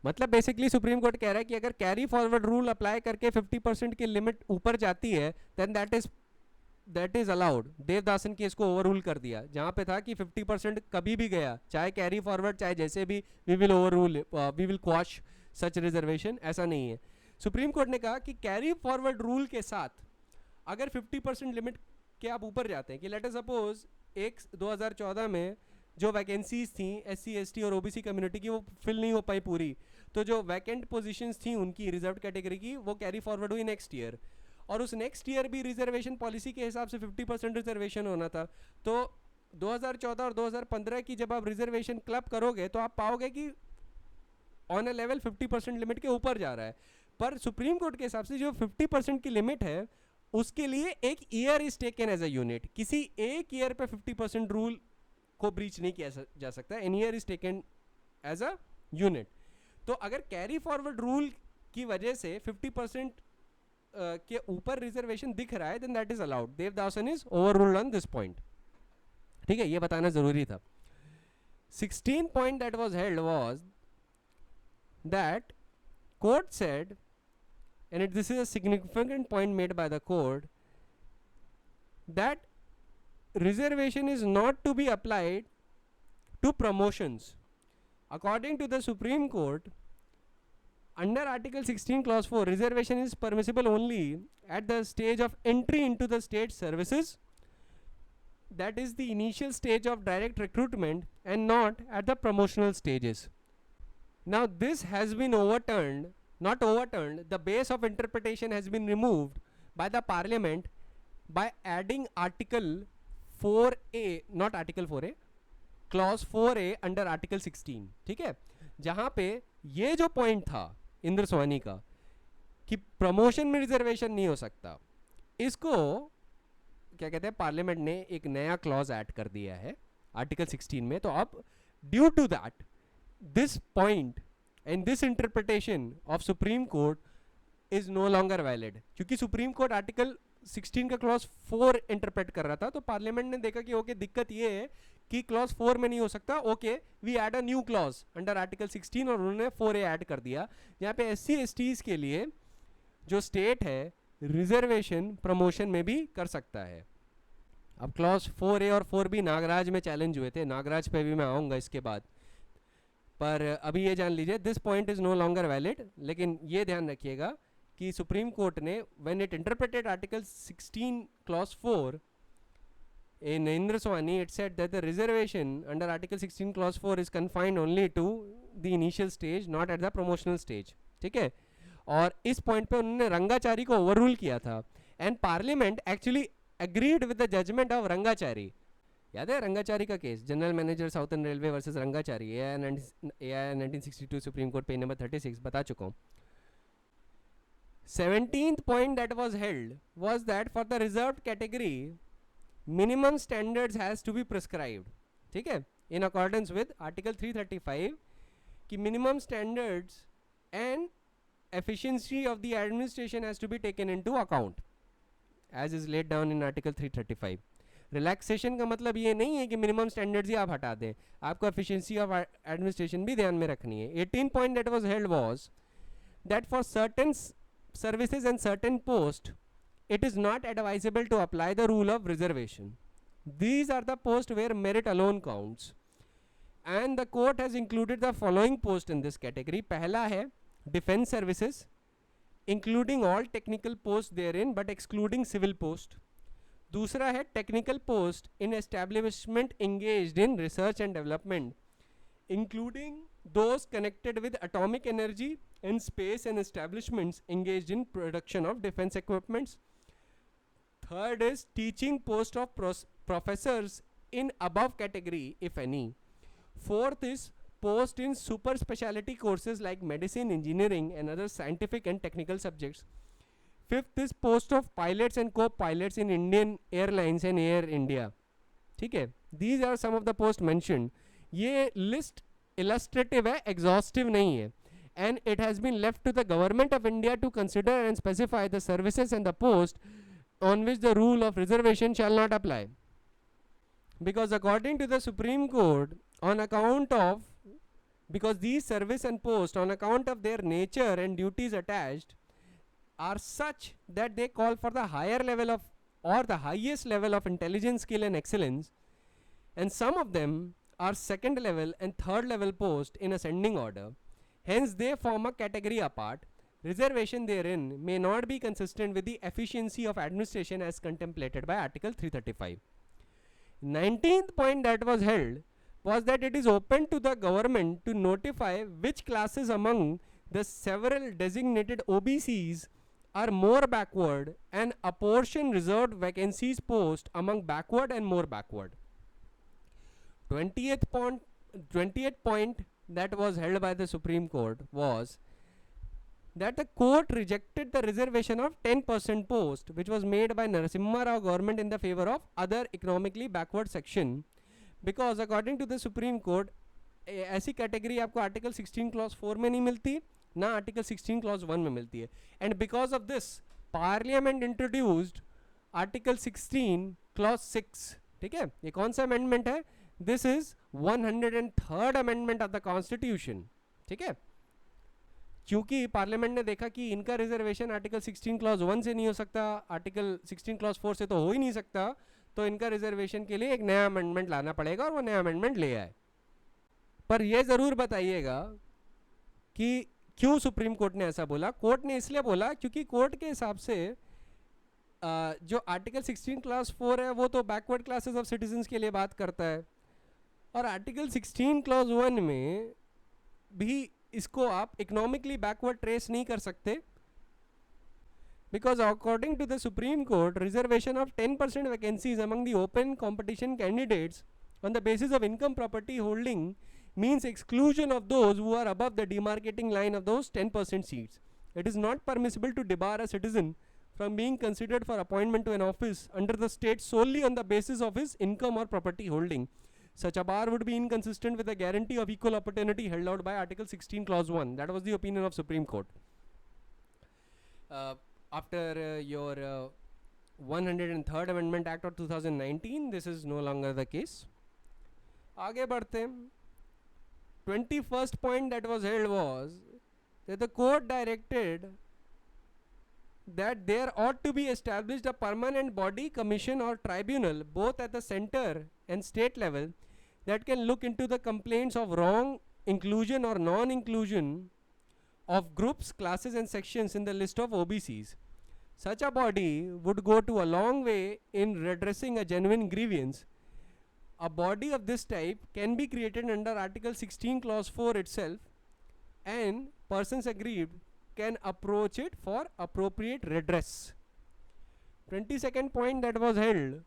मतलब basically supreme court कह रहा है कि अगर carry forward rule apply करके 50% की लिमिट ऊपर जाती है then that is allowed. Devadasan case को ओवररूल कर दिया, जहां पे था कि 50% कभी भी गया, चाहे कैरी फॉरवर्ड चाहे जैसे भी, we will quash such reservation. ऐसा नहीं है. सुप्रीम कोर्ट ने कहा कि कैरी फॉरवर्ड रूल के साथ अगर 50% लिमिट के आप ऊपर जाते हैं, कि लेट अस सपोज 2014 में जो वैकेंसीज थी SC ST और OBC कम्युनिटी की वो फिल नहीं हो पाई पूरी, तो जो वैकेंट पोजीशंस थी उनकी रिजर्व कैटेगरी की वो कैरी फॉरवर्ड हुई नेक्स्ट ईयर, और उस नेक्स्ट ईयर भी रिजर्वेशन पॉलिसी के हिसाब से 50% रिजर्वेशन होना था. तो 2014 और 2015 की जब आप रिजर्वेशन क्लब करोगे तो आप पाओगे कि ऑन अ लेवल 50% लिमिट के ऊपर जा रहा है. पर सुप्रीम कोर्ट के हिसाब से जो 50% की लिमिट है उसके लिए एक year is taken as a unit. किसी एक ईयर पे 50% रूल को ब्रीच नहीं किया जा सकता. An year is taken as a unit. तो अगर कैरी फॉरवर्ड रूल की वजह से 50% के ऊपर रिजर्वेशन दिख रहा है then that is allowed. Devadasan is overruled on this point. ठीक है, ये बताना जरूरी था. 16th point that was held was that court said, and this is a significant point made by the court, that reservation is not to be applied to promotions. According to the Supreme Court, under Article 16 Clause 4, reservation is permissible only at the stage of entry into the state services, that is the initial stage of direct recruitment, and not at the promotional stages. Now this has been overturned, not overturned, the base of interpretation has been removed by the parliament by adding Article 4A, not Article 4A, Clause 4A under Article 16. ठीक है, जहां पे ये जो point था इंद्र सोनी का कि promotion में रिजर्वेशन नहीं हो सकता, इसको क्या कहते हैं, पार्लियामेंट ने एक नया क्लॉज ऐड कर दिया है आर्टिकल 16 में. तो अब due to that this point and this interpretation of supreme court is no longer valid. क्योंकि सुप्रीम कोर्ट आर्टिकल 16 का क्लॉज 4 इंटरप्रेट कर रहा था, तो पार्लियामेंट ने देखा कि ओके दिक्कत ये है कि क्लॉज 4 में नहीं हो सकता, okay we add a new clause under article 16, और उन्होंने 4A ऐड कर दिया, जहाँ पे SC STs के लिए जो स्टेट है रिजर्वेशन प्रमोशन में भी कर सकता है. अब क्लॉज 4A और 4B नागराज में चैलेंज हुए थे, नागराज पे भी मैं आऊँगा इसके बाद, पर अभी ये जान लीजिए this point is no longer valid. लेकिन ये ध्यान रखिएगा कि सुप्रीम कोर्ट ने when it interpreted article 16 clause 4 in Indra Swani, it said that the reservation under Article 16 Clause 4 is confined only to the initial stage, not at the promotional stage. ठीक है, और इस पॉइंट पे उन्होंने रंगाचारी को overrule किया था, and parliament actually agreed with the judgment of Rangachari. याद है रंगाचारी का case, general manager southern railway versus Rangachari, AIR 1962 supreme court page number 36, बता चुका हूँ. 17th point that was held was that for the reserved category minimum standards has to be prescribed. ठीक है, in accordance with Article 335 कि minimum standards and efficiency of the administration has to be taken into account as is laid down in Article 335. Relaxation का मतलब ये नहीं है कि minimum standards ही आप हटा दें, आपको एफिशिएंसी ऑफ एडमिनिस्ट्रेशन भी ध्यान में रखनी है. 18 point that was held was that for certain services and certain post it is not advisable to apply the rule of reservation. These are the posts where merit alone counts, and the court has included the following post in this category. पहला है defense services, including all technical post there in but excluding civil post. दूसरा है technical post in establishment engaged in research and development including those connected with atomic energy and space and establishments engaged in production of defense equipments. Third is teaching post of professors in above category if any. Fourth is post in super specialty courses like medicine, engineering and other scientific and technical subjects. Fifth is post of pilots and co-pilots in Indian Airlines and Air India. ठीक है, these are some of the posts mentioned. ये list illustrative है, exhaustive नहीं है, and it has been left to the government of India to consider and specify the services and the post on which the rule of reservation shall not apply. Because according to the Supreme Court, on account of, because these service and post on account of their nature and duties attached are such that they call for the higher level of or the highest level of intelligence, skill and excellence, and some of them are second level and third level post in ascending order, hence they form a category apart. Reservation therein may not be consistent with the efficiency of administration as contemplated by Article 335. 19th point that was held was that it is open to the government to notify which classes among the several designated OBCs are more backward and apportion reserved vacancies post among backward and more backward. 20th point that was held by the Supreme Court was that the court rejected the reservation of 10% post which was made by Narasimha Rao government in the favor of other economically backward section, because according to the Supreme Court ऐसी category आपको article 16 clause 4 में नहीं मिलती, ना article 16 clause 1 में मिलती है. And because of this parliament introduced article 16 clause 6. ठीक है, ये कौन सा अमेंडमेंट है? This is 103rd amendment of the constitution. ठीक है, क्योंकि पार्लियामेंट ने देखा कि इनका रिजर्वेशन आर्टिकल 16 क्लॉज 1 से नहीं हो सकता, आर्टिकल 16 क्लॉज 4 से तो हो ही नहीं सकता, तो इनका रिजर्वेशन के लिए एक नया अमेंडमेंट लाना पड़ेगा, और वो नया अमेंडमेंट ले आए. पर यह ज़रूर बताइएगा कि क्यों सुप्रीम कोर्ट ने ऐसा बोला. कोर्ट ने इसलिए बोला क्योंकि कोर्ट के हिसाब से जो आर्टिकल 16 क्लास 4 है वो तो बैकवर्ड क्लासेस ऑफ सिटीजन्स के लिए बात करता है, और आर्टिकल 16 क्लॉज 1 में भी इसको आप इकोनॉमिकली बैकवर्ड ट्रेस नहीं कर सकते, because according to the Supreme Court, reservation of 10% vacancies among the open competition candidates on the basis of income property holding means exclusion of those who are above the demarcating line of those 10% seats. It is not permissible to debar a citizen from being considered for appointment to an office under the state solely on the basis of his income or property holding. Such a bar would be inconsistent with the guarantee of equal opportunity held out by Article 16 Clause 1. That was the opinion of Supreme Court. After your 103rd Amendment Act of 2019, this is no longer the case. आगे बढ़ते हैं. 21st point that was held was that the court directed that there ought to be established a permanent body, commission or tribunal both at the center and state level that can look into the complaints of wrong inclusion or non-inclusion of groups, classes and sections in the list of OBCs. Such a body would go to a long way in redressing a genuine grievance. A body of this type can be created under Article 16 Clause 4 itself, and persons aggrieved can approach it for appropriate redress. 22nd point that was held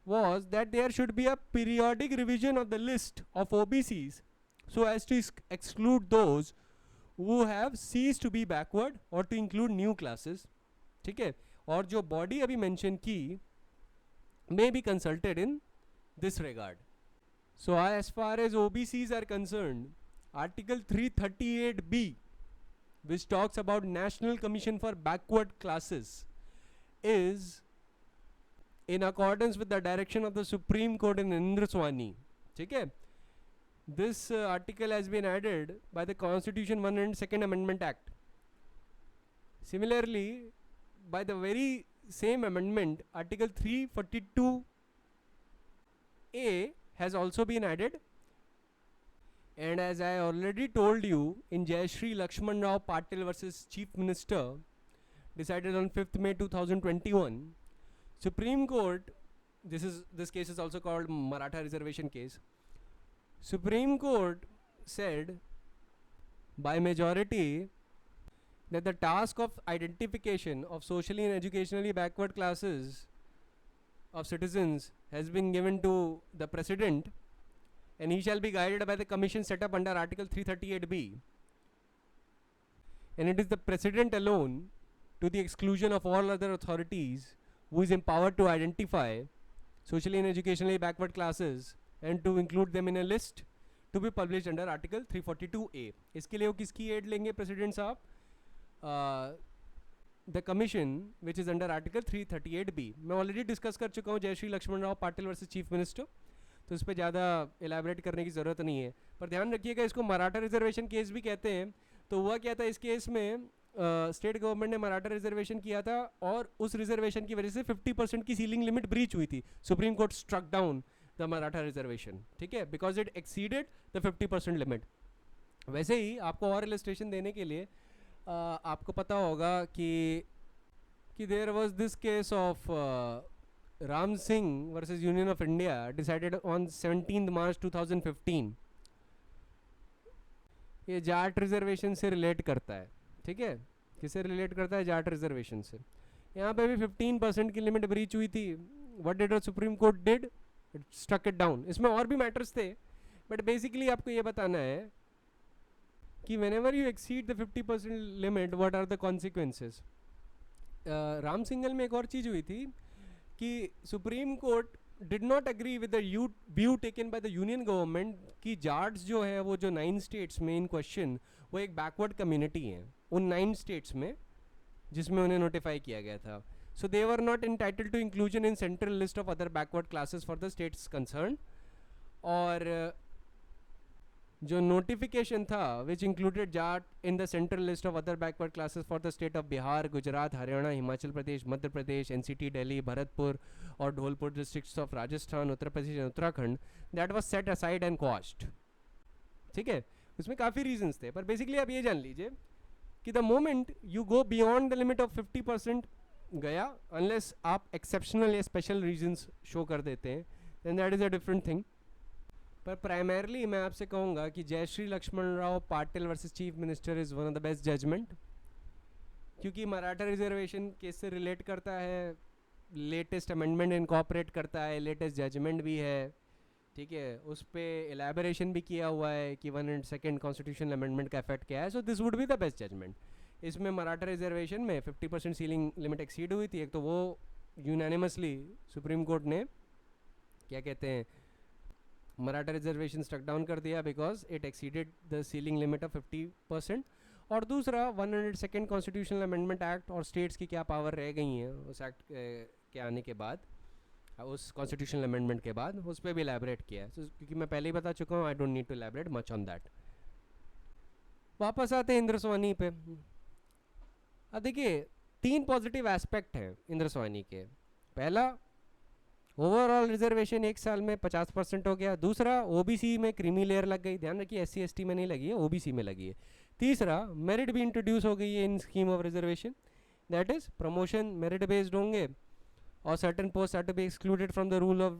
was that there should be a periodic revision of the list of OBCs so as to exclude those who have ceased to be backward or to include new classes. ठीक है, और जो body अभी mention की may be consulted in this regard. So as far as OBCs are concerned, Article 338B, which talks about National Commission for Backward Classes, is in accordance with the direction of the Supreme Court in Indraswani. ठीक है, this article has been added by the Constitution 102nd Amendment Act. Similarly, by the very same amendment, Article 342A has also been added. And as I already told you in Jayashree Lakshman Rao Patil versus Chief Minister, decided on 5th May 2021, Supreme Court, this case is also called Maratha reservation case. Supreme Court said by majority that the task of identification of socially and educationally backward classes of citizens has been given to the President, and he shall be guided by the commission set up under Article 338B. And it is the President alone, to the exclusion of all other authorities, who is empowered to identify socially and educationally backward classes and to include them in a list to be published under Article 342A. इसके लिए वो किसकी add लेंगे president साहब? The commission which is under article 338B. मैं already discuss कर चुका हूँ Jayashree Laxman Rao Patil versus chief minister, तो इस पर ज़्यादा एलैबोरेट करने की ज़रूरत नहीं है. पर ध्यान रखिएगा, इसको मराठा रिजर्वेशन केस भी कहते हैं. तो हुआ क्या था इस केस में, स्टेट गवर्नमेंट ने मराठा रिजर्वेशन किया था और उस रिजर्वेशन की वजह से 50% की सीलिंग लिमिट ब्रीच हुई थी. Supreme court struck down the Maratha reservation, ठीक है, because it exceeded the 50% limit. वैसे ही आपको और इलस्ट्रेशन देने के लिए आपको पता होगा कि there was this case of Ram Singh versus union of India decided on 17 March 2015. ये जाट रिजर्वेशन से रिलेट करता है, ठीक है, किससे रिलेट करता है? जाट रिजर्वेशन से. यहाँ पे भी 15% की लिमिट ब्रीच हुई थी. What did the supreme court did? It struck it down. इसमें और भी मैटर्स थे, बट बेसिकली आपको ये बताना है कि whenever you exceed the 50% limit, what are the consequences? Ram सिंगल में एक और चीज़ हुई थी कि supreme court did not agree with the view taken by the union government कि जाट्स जो है वो जो 9 स्टेट्स में इन क्वेश्चन वो एक बैकवर्ड कम्युनिटी हैं उन 9 स्टेट्स में जिसमें उन्हें नोटिफाई किया गया था. So they were not entitled to inclusion in central list of other backward classes for the states concern. और जो नोटिफिकेशन था which included Jat in the central list of other backward classes for the state of Bihar, Gujarat, Haryana, Himachal Pradesh, Madhya Pradesh, NCT, Delhi, Bharatpur और Dholpur districts of Rajasthan, Uttar Pradesh and Uttarakhand, that was set aside and quashed. ठीक है, उसमें काफ़ी reasons थे, पर बेसिकली आप ये जान लीजिए कि the moment you go beyond the limit of 50% गया, अनलेस आप एक्सेप्शनल या स्पेशल रीजंस शो कर देते हैं, then that is a different thing. पर प्राइमरली मैं आपसे कहूँगा कि Jayashree Laxman Rao Patil versus chief minister is one of the best judgment, क्योंकि मराठा रिजर्वेशन केस से रिलेट करता है, लेटेस्ट अमेंडमेंट इनकॉर्पोरेट करता है, लेटेस्ट जजमेंट भी है, ठीक है, उस पर एलैबोरेशन भी किया हुआ है कि 102nd कॉन्स्टिट्यूशनल अमेंडमेंट का इफेक्ट क्या है. So this would be the best judgment. इसमें मराठा रिजर्वेशन में 50% सीलिंग लिमिट एक्सीड हुई थी. एक तो वो यूनानिमसली सुप्रीम कोर्ट ने क्या कहते हैं मराठा रिजर्वेशन स्ट्रक डाउन कर दिया because it exceeded the ceiling limit of 50%. और दूसरा 102nd कॉन्स्टिट्यूशनल अमेंडमेंट एक्ट और स्टेट्स की क्या पावर रह गई हैं उस एक्ट के आने के बाद, उस कॉन्स्टिट्यूशनल अमेंडमेंट के बाद, उस पर भी एलैबोरेट किया है. क्योंकि मैं पहले ही बता चुका हूँ, I don't need to elaborate much on that. वापस आते हैं इंद्र सवानी पे. अब देखिए 3 पॉजिटिव एस्पेक्ट हैं इंद्र सवानी के. पहला, ओवरऑल रिजर्वेशन 1 साल में 50% हो गया. दूसरा, ओबीसी में क्रीमी लेयर लग गई. ध्यान रखिए SC ST में नहीं लगी है, ओबीसी में लगी है. तीसरा, मेरिट भी इंट्रोड्यूस हो गई है in scheme of reservation, that is promotion merit based होंगे और certain post are to be excluded from the rule of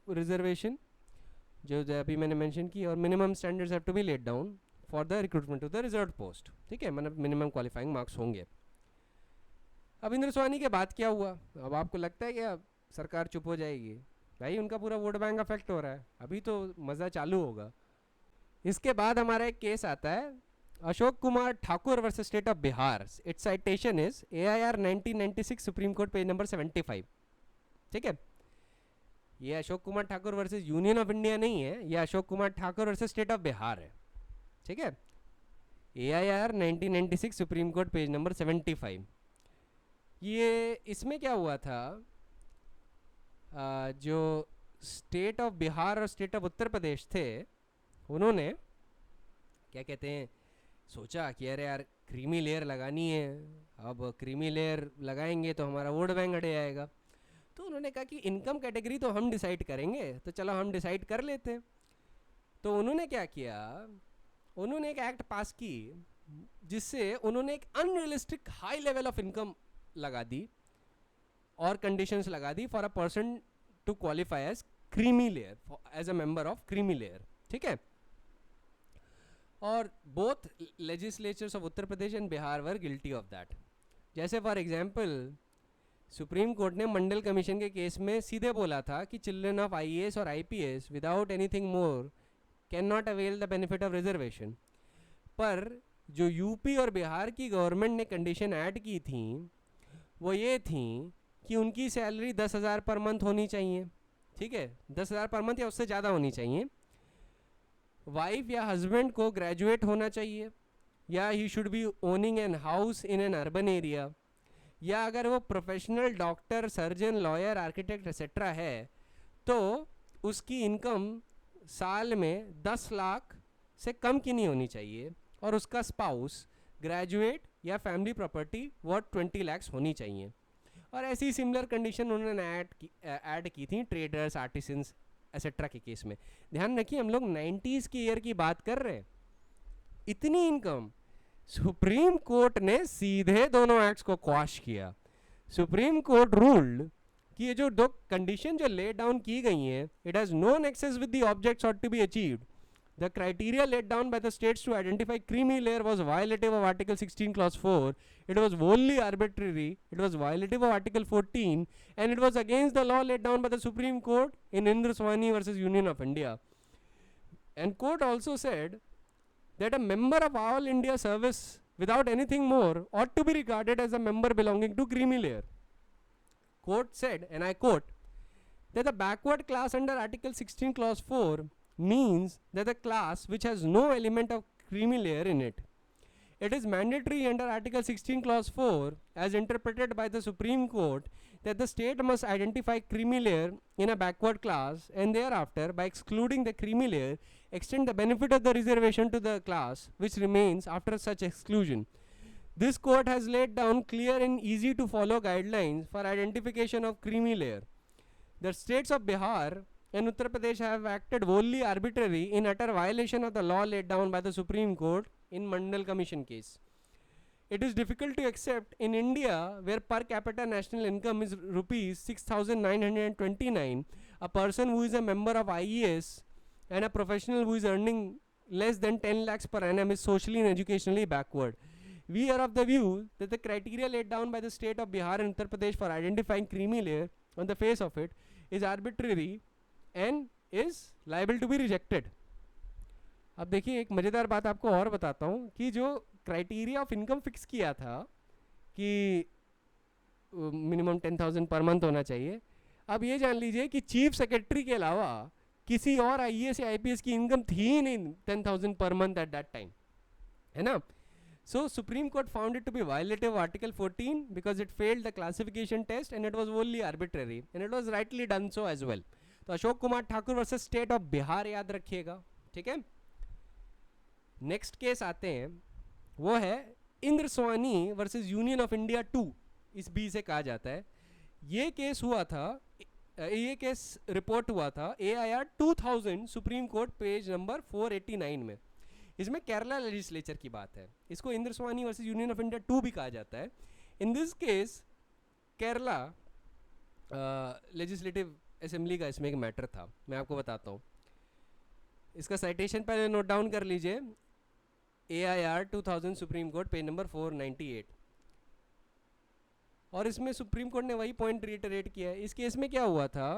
reservation जो अभी मैंने मेंशन की, और minimum standards have to be laid down for the recruitment to the reserve post. ठीक है, मतलब मिनिमम क्वालिफाइंग मार्क्स होंगे. अब इंद्र सवानी के बाद क्या हुआ? अब आपको लगता है क्या सरकार चुप हो जाएगी? भाई उनका पूरा वोट बैंक अफेक्ट हो रहा है, अभी तो मज़ा चालू होगा. इसके बाद हमारा एक केस आता है Ashok Kumar Thakur versus state of Bihar. It's citation is AIR 1996 supreme court page number 75. ठीक है, ये Ashok Kumar Thakur versus union of India नहीं है, ये Ashok Kumar Thakur versus state of Bihar है. ठीक है, AIR 1996 supreme court page number 75. ये इसमें क्या हुआ था, जो स्टेट ऑफ बिहार और स्टेट ऑफ उत्तर प्रदेश थे उन्होंने क्या कहते हैं सोचा कि अरे यार क्रीमी लेयर लगानी है, अब क्रीमी लेयर लगाएंगे तो हमारा वोट बैंक अड़े आएगा. तो उन्होंने कहा कि इनकम कैटेगरी तो हम डिसाइड करेंगे, तो चलो हम डिसाइड कर लेते हैं. तो उन्होंने क्या किया, उन्होंने एक एक्ट पास की जिससे उन्होंने एक unrealistic high level of income लगा दी और कंडीशंस लगा दी for a person to qualify as creamy layer, as a member of creamy layer, ठीक है. और both legislatures of Uttar Pradesh and Bihar were guilty of that. जैसे फॉर एग्जांपल सुप्रीम कोर्ट ने मंडल कमीशन के केस में सीधे बोला था कि चिल्ड्रन ऑफ आईएएस और IPS without anything more can not avail the benefit of reservation. पर जो यूपी और बिहार की गवर्नमेंट ने कंडीशन ऐड की थी वो ये थी कि उनकी सैलरी 10,000 पर मंथ होनी चाहिए, ठीक है, 10,000 पर मंथ या उससे ज़्यादा होनी चाहिए. वाइफ या हस्बैंड को ग्रेजुएट होना चाहिए, या he should be owning an house in an urban area, या अगर वो professional doctor, surgeon, lawyer, architect etcetera है तो उसकी इनकम साल में 10 लाख से कम की नहीं होनी चाहिए, और उसका स्पाउस ग्रेजुएट या फैमिली प्रॉपर्टी वर्थ 20 लाख होनी चाहिए. और ऐसी सिमिलर कंडीशन उन्होंने ऐड की थी ट्रेडर्स, आर्टिसंस एक्सेट्रा के केस में. ध्यान रखिए हम लोग 90s की ईयर की बात कर रहे हैं. इतनी इनकम, सुप्रीम कोर्ट ने सीधे दोनों एक्ट्स को क्वाश किया. सुप्रीम कोर्ट रूल्ड कि ये जो दो कंडीशन जो ले डाउन की गई हैं, it has no nexus with the objects ought to be achieved. The criteria laid down by the states to identify creamy layer was violative of Article 16 Clause 4. It was wholly arbitrary. It was violative of Article 14, and it was against the law laid down by the Supreme Court in Indraswamy versus Union of India. And court also said that a member of All India Service without anything more ought to be regarded as a member belonging to creamy layer. Court said, and I quote, that the backward class under Article 16 Clause 4 means that the class which has no element of creamy layer in it. It is mandatory under Article 16 Clause 4 as interpreted by the Supreme Court that the state must identify creamy layer in a backward class, and thereafter by excluding the creamy layer extend the benefit of the reservation to the class which remains after such exclusion. This court has laid down clear and easy to follow guidelines for identification of creamy layer. The states of Bihar and Uttar Pradesh have acted wholly arbitrary in utter violation of the law laid down by the Supreme Court in Mandal Commission case. It is difficult to accept in India, where per capita national income is rupees 6,929, a person who is a member of IES and a professional who is earning less than 10 lakhs per annum is socially and educationally backward. We are of the view that the criteria laid down by the state of Bihar and Uttar Pradesh for identifying creamy layer on the face of it is arbitrary and is liable to be rejected. अब देखिए एक मज़ेदार बात आपको और बताता हूँ कि जो क्राइटेरिया ऑफ इनकम फिक्स किया था कि मिनिमम 10,000 पर मंथ होना चाहिए, अब ये जान लीजिए कि चीफ सेक्रेटरी के अलावा किसी और आईएएस या आईपीएस की इनकम थी ही नहीं 10,000 per month at that time, है ना. So Supreme Court found it to be violative of Article 14 because it failed the classification test and it was wholly arbitrary, and it was rightly done so as well. तो Ashok Kumar Thakur versus state of Bihar याद रखिएगा, ठीक है. Next case आते हैं, वो है इंद्रस्वानी versus union of India 2, इस बी से कहा जाता है. ये केस हुआ था, ये केस रिपोर्ट हुआ था AIR 2000 supreme court page number 489 में. इसमें केरला लेजिस्लेचर की बात है. इसको इंद्रस्वानी वर्सेस यूनियन ऑफ इंडिया 2 भी कहा जाता है. In this case Kerala legislative assembly का इसमें एक मैटर था. मैं आपको बताता हूँ, इसका साइटेशन पहले नोट डाउन कर लीजिए. AIR 2000 supreme court page number 498. और इसमें सुप्रीम कोर्ट ने वही पॉइंट रिटरेट किया है. इस केस में क्या हुआ था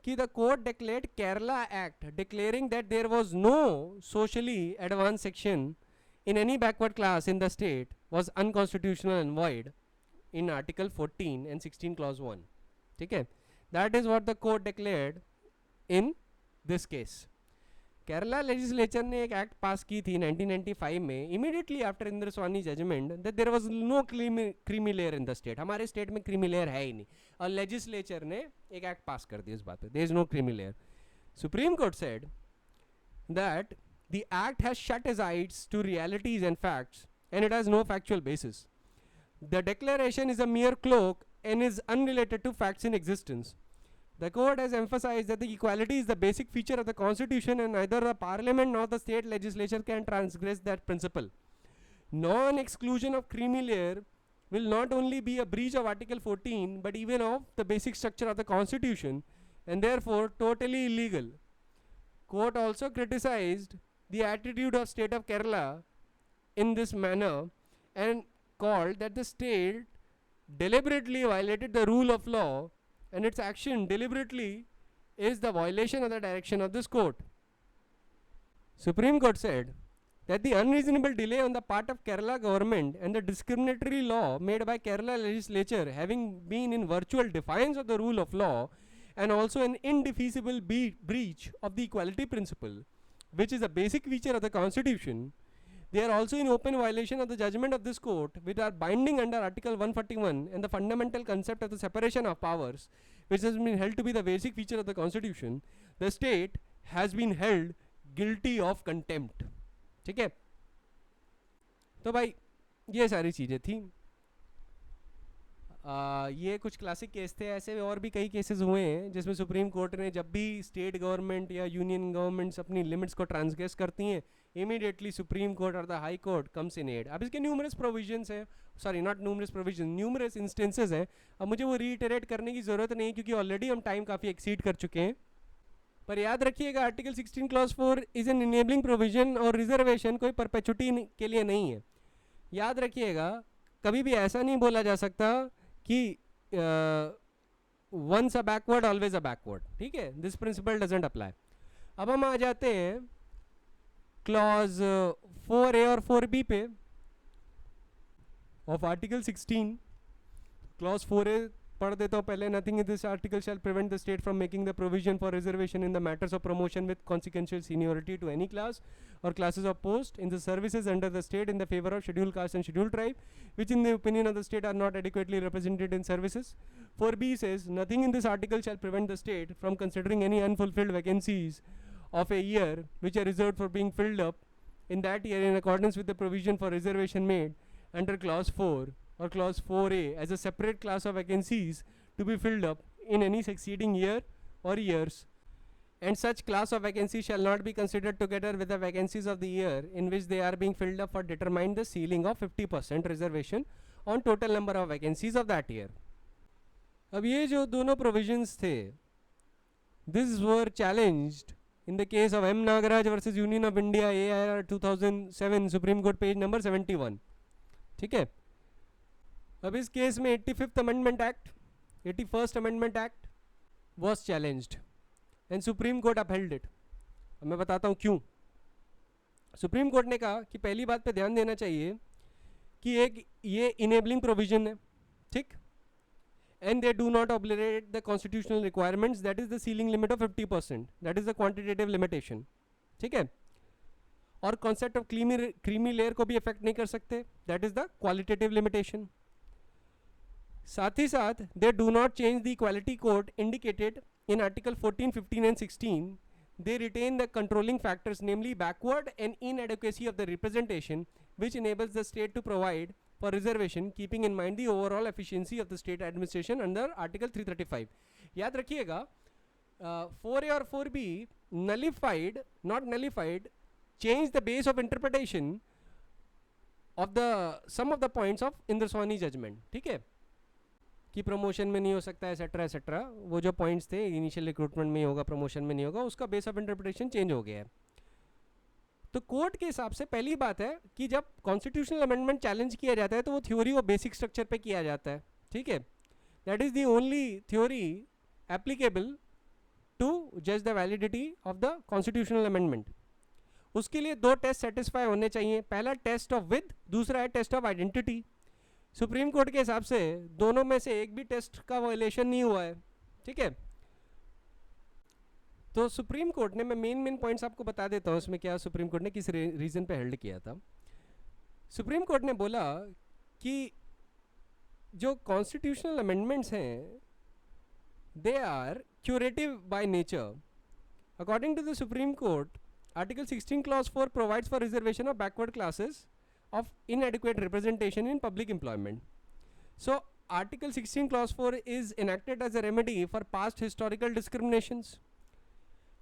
कि the court declared Kerala act declaring that there was no socially advance section in any backward class in the state was unconstitutional and void in Article 14 and 16 Clause 1. ठीक है, that is what the court declared in this case. Kerala legislature ने एक act पास की थी 1995 में, immediately after इंद्रस्वानी judgement, that there was no creamy layer in the state. हमारे state में creamy layer है ही नहीं, और लेजिस्लेचर ने एक एक्ट पास कर दिया इस बात पे, there is no creamy layer. Supreme court said that the act has shut its eyes to realities and facts, and it has no factual basis. The declaration is a mere cloak and is unrelated to facts in existence. The court has emphasized that the equality is the basic feature of the constitution, and neither the parliament nor the state legislature can transgress that principle. Non-exclusion of creamy layer will not only be a breach of Article 14 but even of the basic structure of the Constitution and therefore totally illegal. Court also criticized the attitude of state of Kerala in this manner and called that the state deliberately violated the rule of law and its action deliberately is the violation of the direction of this court. Supreme Court said that the unreasonable delay on the part of Kerala government and the discriminatory law made by Kerala legislature having been in virtual defiance of the rule of law and also an indefeasible breach of the equality principle, which is a basic feature of the Constitution. They are also in open violation of the judgment of this court, which are binding under Article 141 and the fundamental concept of the separation of powers, which has been held to be the basic feature of the Constitution. The state has been held guilty of contempt. ठीक है, तो भाई ये सारी चीज़ें थी. ये कुछ क्लासिक केस थे. ऐसे और भी कई केसेस हुए हैं जिसमें सुप्रीम कोर्ट ने जब भी स्टेट गवर्नमेंट या यूनियन गवर्नमेंट्स अपनी लिमिट्स को ट्रांसग्रेस करती हैं, इमीडिएटली सुप्रीम कोर्ट और the high court comes in aid. अब इसके न्यूमरस प्रोविजंस हैं, sorry not numerous provision, numerous instances हैं. अब मुझे वो रीइटरेट करने की ज़रूरत नहीं क्योंकि ऑलरेडी हम टाइम काफ़ी एक्सीड कर चुके हैं. पर याद रखिएगा article 16 clause 4 is an enabling provision और रिजर्वेशन कोई परपेचुटी के लिए नहीं है. याद रखिएगा कभी भी ऐसा नहीं बोला जा सकता कि once a backward always a backward. ठीक है, दिस प्रिंसिपल डजंट अप्लाई. अब हम आ जाते हैं क्लॉज 4A और 4B पे ऑफ आर्टिकल 16. क्लॉज 4A पढ़ देता हूँ पहले. Nothing in this article shall prevent the state from making the provision for reservation in the matters of promotion with consequential seniority to any class or classes of post in the services under the state in the favor of scheduled caste and scheduled tribe which in the opinion of the state are not adequately represented in services. 4B says nothing in this article shall prevent the state from considering any unfulfilled vacancies of a year which are reserved for being filled up in that year in accordance with the provision for reservation made under clause 4 or clause 4A as a separate class of vacancies to be filled up in any succeeding year or years, and such class of vacancies shall not be considered together with the vacancies of the year in which they are being filled up for determine the ceiling of 50% reservation on total number of vacancies of that year. अब ये जो दोनों provisions थे, these were challenged in the case of M. Nagaraj versus Union of India AIR 2007 Supreme Court page number 71. ठीक है, अब इस case में 85th Amendment Act, 81st Amendment Act was challenged and Supreme Court upheld it. अब मैं बताता हूँ क्यों. सुप्रीम कोर्ट ने कहा कि पहली बात पे ध्यान देना चाहिए कि एक ये इनेबलिंग प्रोविजन है, ठीक, and they do not obliterate the constitutional requirements, that is the ceiling limit of 50%, that is the quantitative limitation. ठीक है, और कॉन्सेप्ट ऑफ क्रीमी लेयर को भी इफेक्ट नहीं कर सकते, that is the qualitative limitation. साथ ही साथ they do not change the equality code indicated in article 14, 15 and 16. They retain the controlling factors, namely backward and inadequacy of the representation, which enables the state to provide for reservation, keeping in mind the overall efficiency of the state administration under article 335. याद रखिएगा 4A और 4B nullified, not nullified, changed the base of interpretation of the some of the points of Indraswamy judgment. ठीक है, कि promotion में नहीं हो सकता एसेट्रा एसेट्रा, वो जो पॉइंट्स थे इनिशियल रिक्रूटमेंट में ही होगा, प्रमोशन में नहीं होगा, उसका बेस ऑफ इंटरप्रिटेशन चेंज हो गया है. तो कोर्ट के हिसाब से पहली बात है कि जब कॉन्स्टिट्यूशनल अमेंडमेंट चैलेंज किया जाता है तो वो थ्योरी और बेसिक स्ट्रक्चर पे किया जाता है. ठीक है, that is the only theory applicable to जज the validity of the constitutional amendment. उसके लिए दो टेस्ट सेटिस्फाई होने चाहिए. पहला टेस्ट ऑफ विद, दूसरा है test of identity. Supreme court के हिसाब से दोनों में से एक भी टेस्ट का वायलेशन नहीं हुआ है. ठीक है, तो सुप्रीम कोर्ट ने, मैं मेन पॉइंट्स आपको बता देता हूँ इसमें क्या सुप्रीम कोर्ट ने किस रीज़न पे हेल्ड किया था. सुप्रीम कोर्ट ने बोला कि जो कॉन्स्टिट्यूशनल अमेंडमेंट्स हैं they are curative by nature. According to the supreme court, article 16 clause 4 provides for reservation of backward classes of inadequate representation in public employment. So article 16 clause 4 is enacted as a remedy for past historical discriminations.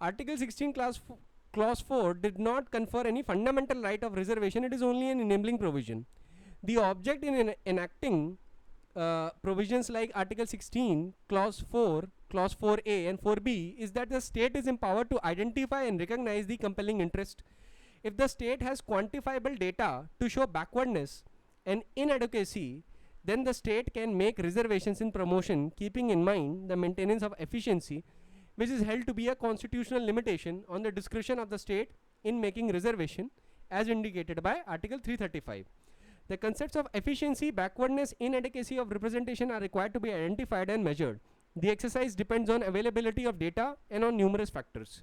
Article 16 clause 4 did not confer any fundamental right of reservation, it is only an enabling provision. The object in enacting provisions like Article 16, Clause 4, Clause 4A and 4B is that the state is empowered to identify and recognize the compelling interest. If the state has quantifiable data to show backwardness and inadequacy, then the state can make reservations in promotion, keeping in mind the maintenance of efficiency, which is held to be a constitutional limitation on the discretion of the state in making reservation, as indicated by Article 335. The concepts of efficiency, backwardness, inadequacy of representation are required to be identified and measured. The exercise depends on availability of data and on numerous factors.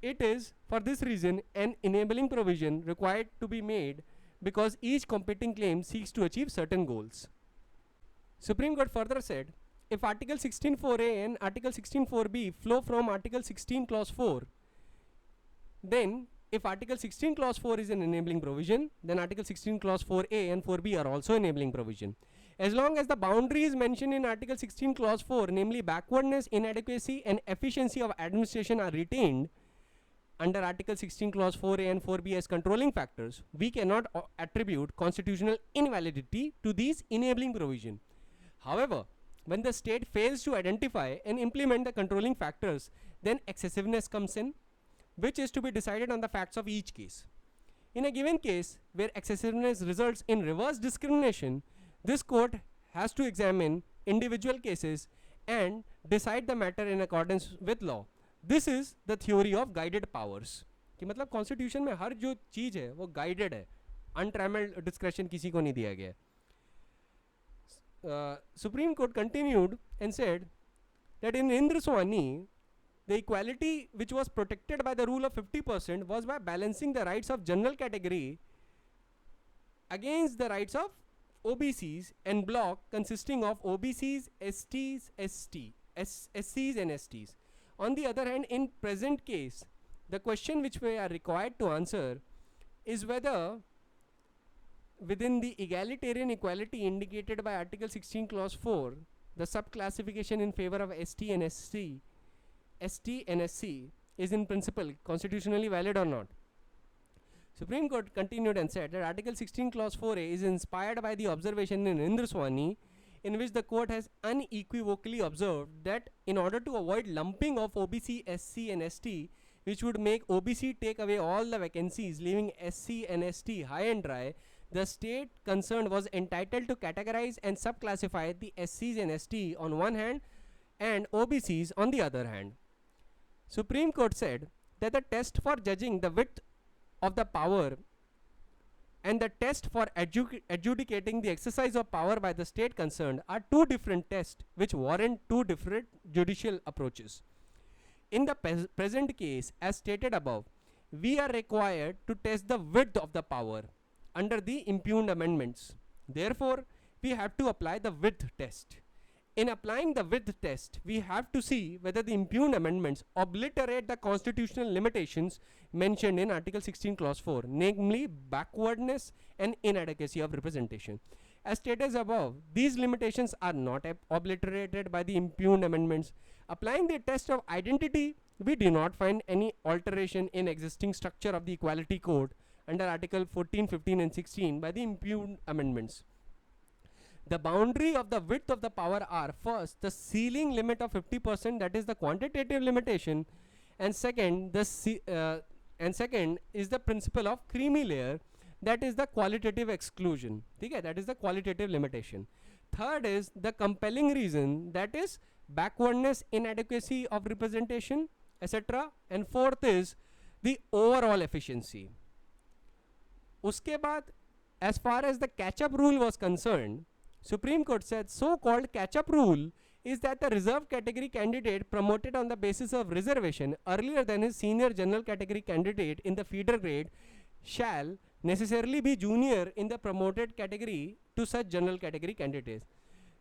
It is, for this reason, an enabling provision required to be made because each competing claim seeks to achieve certain goals. Supreme Court further said, if Article 16.4a and Article 16.4b flow from Article 16 Clause 4, then if Article 16 Clause 4 is an enabling provision, then Article 16 Clause 4a and 4b are also enabling provision. As long as the boundaries mentioned in Article 16 Clause 4, namely backwardness, inadequacy and efficiency of administration are retained under Article 16 Clause 4a and 4b as controlling factors, we cannot attribute constitutional invalidity to these enabling provision. However, when the state fails to identify and implement the controlling factors, then excessiveness comes in, which is to be decided on the facts of each case. In a given case where excessiveness results in reverse discrimination, this court has to examine individual cases and decide the matter in accordance with law. This is the theory of guided powers. कि मतलब constitution में हर जो चीज़ है वो guided है, untrammeled discretion किसी को नहीं दिया गया. Supreme Court continued and said that in Indra Swani, the equality which was protected by the rule of 50% was by balancing the rights of general category against the rights of OBCs and block consisting of OBCs, SCs and STs. On the other hand, in present case, the question which we are required to answer is whether within the egalitarian equality indicated by Article 16 Clause 4, the subclassification in favor of ST and SC is in principle constitutionally valid or not. Supreme Court continued and said that Article 16 Clause 4a is inspired by the observation in Indra Swani, in which the court has unequivocally observed that in order to avoid lumping of OBC, SC and ST, which would make OBC take away all the vacancies, leaving SC and ST high and dry, the state concerned was entitled to categorize and subclassify the SCs and ST on one hand and OBCs on the other hand. Supreme Court said that the test for judging the width of the power and the test for adjudicating the exercise of power by the state concerned are two different tests which warrant two different judicial approaches. In the present case, as stated above, we are required to test the width of the power under the impugned amendments. Therefore, we have to apply the width test. In applying the width test, we have to see whether the impugned amendments obliterate the constitutional limitations mentioned in Article 16 Clause 4, namely backwardness and inadequacy of representation. As stated above, these limitations are not obliterated by the impugned amendments. Applying the test of identity, we do not find any alteration in existing structure of the Equality Code under Article 14, 15 and 16 by the impugned amendments. The boundary of the width of the power are first the ceiling limit of 50%, that is the quantitative limitation, and second is the principle of creamy layer, that is the qualitative exclusion. Okay, that is the qualitative limitation. Third is the compelling reason, that is backwardness, inadequacy of representation, etc. And fourth is the overall efficiency. Uske baad, as far as the catch-up rule was concerned, Supreme Court said so-called catch-up rule is that the reserved category candidate promoted on the basis of reservation earlier than his senior general category candidate in the feeder grade shall necessarily be junior in the promoted category to such general category candidates.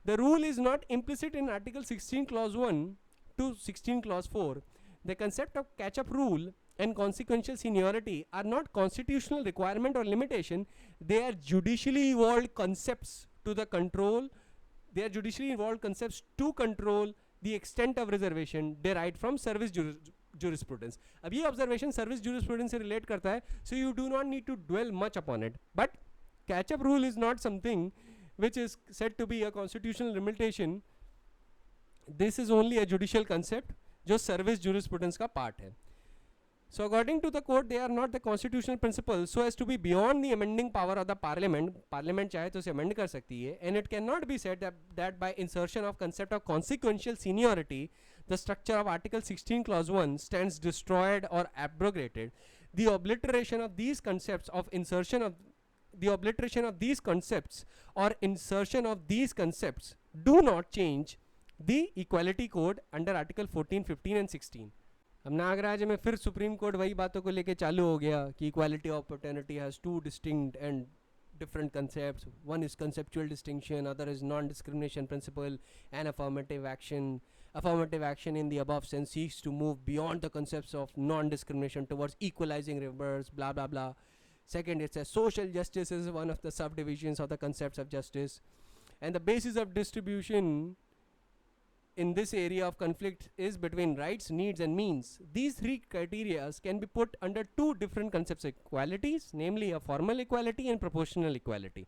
The rule is not implicit in Article 16 Clause 1 to 16 Clause 4. The concept of catch-up rule and consequential seniority are not constitutional requirement or limitation, they are judicially evolved concepts to control the extent of reservation derived from service jurisprudence. अब ये observation service jurisprudence से relate करता है, so you do not need to dwell much upon it. But catch-up rule is not something which is said to be a constitutional limitation. This is only a judicial concept जो service jurisprudence का part है. So according to the court, they are not the constitutional principles so as to be beyond the amending power of the parliament. Parliament चाहे तो उसे amend कर सकती है, and it cannot be said that by insertion of concept of consequential seniority, the structure of Article 16 Clause 1 stands destroyed or abrogated. The obliteration of these concepts or insertion of these concepts do not change the equality code under Article 14, 15 and 16. अब नागराज में फिर supreme court वही बातों को लेके चालू हो गया कि equality of opportunity has two distinct and different concepts. One is conceptual distinction, other is non-discrimination principle and affirmative action. Affirmative action in the above sense seeks to move beyond the concepts of non-discrimination towards equalizing reverse, blah blah blah. Second, it says social justice is one of the subdivisions of the concepts of justice, and the basis of distribution in this area of conflict is between rights, needs and means. These three criteria can be put under two different concepts of equalities, namely a formal equality and proportional equality.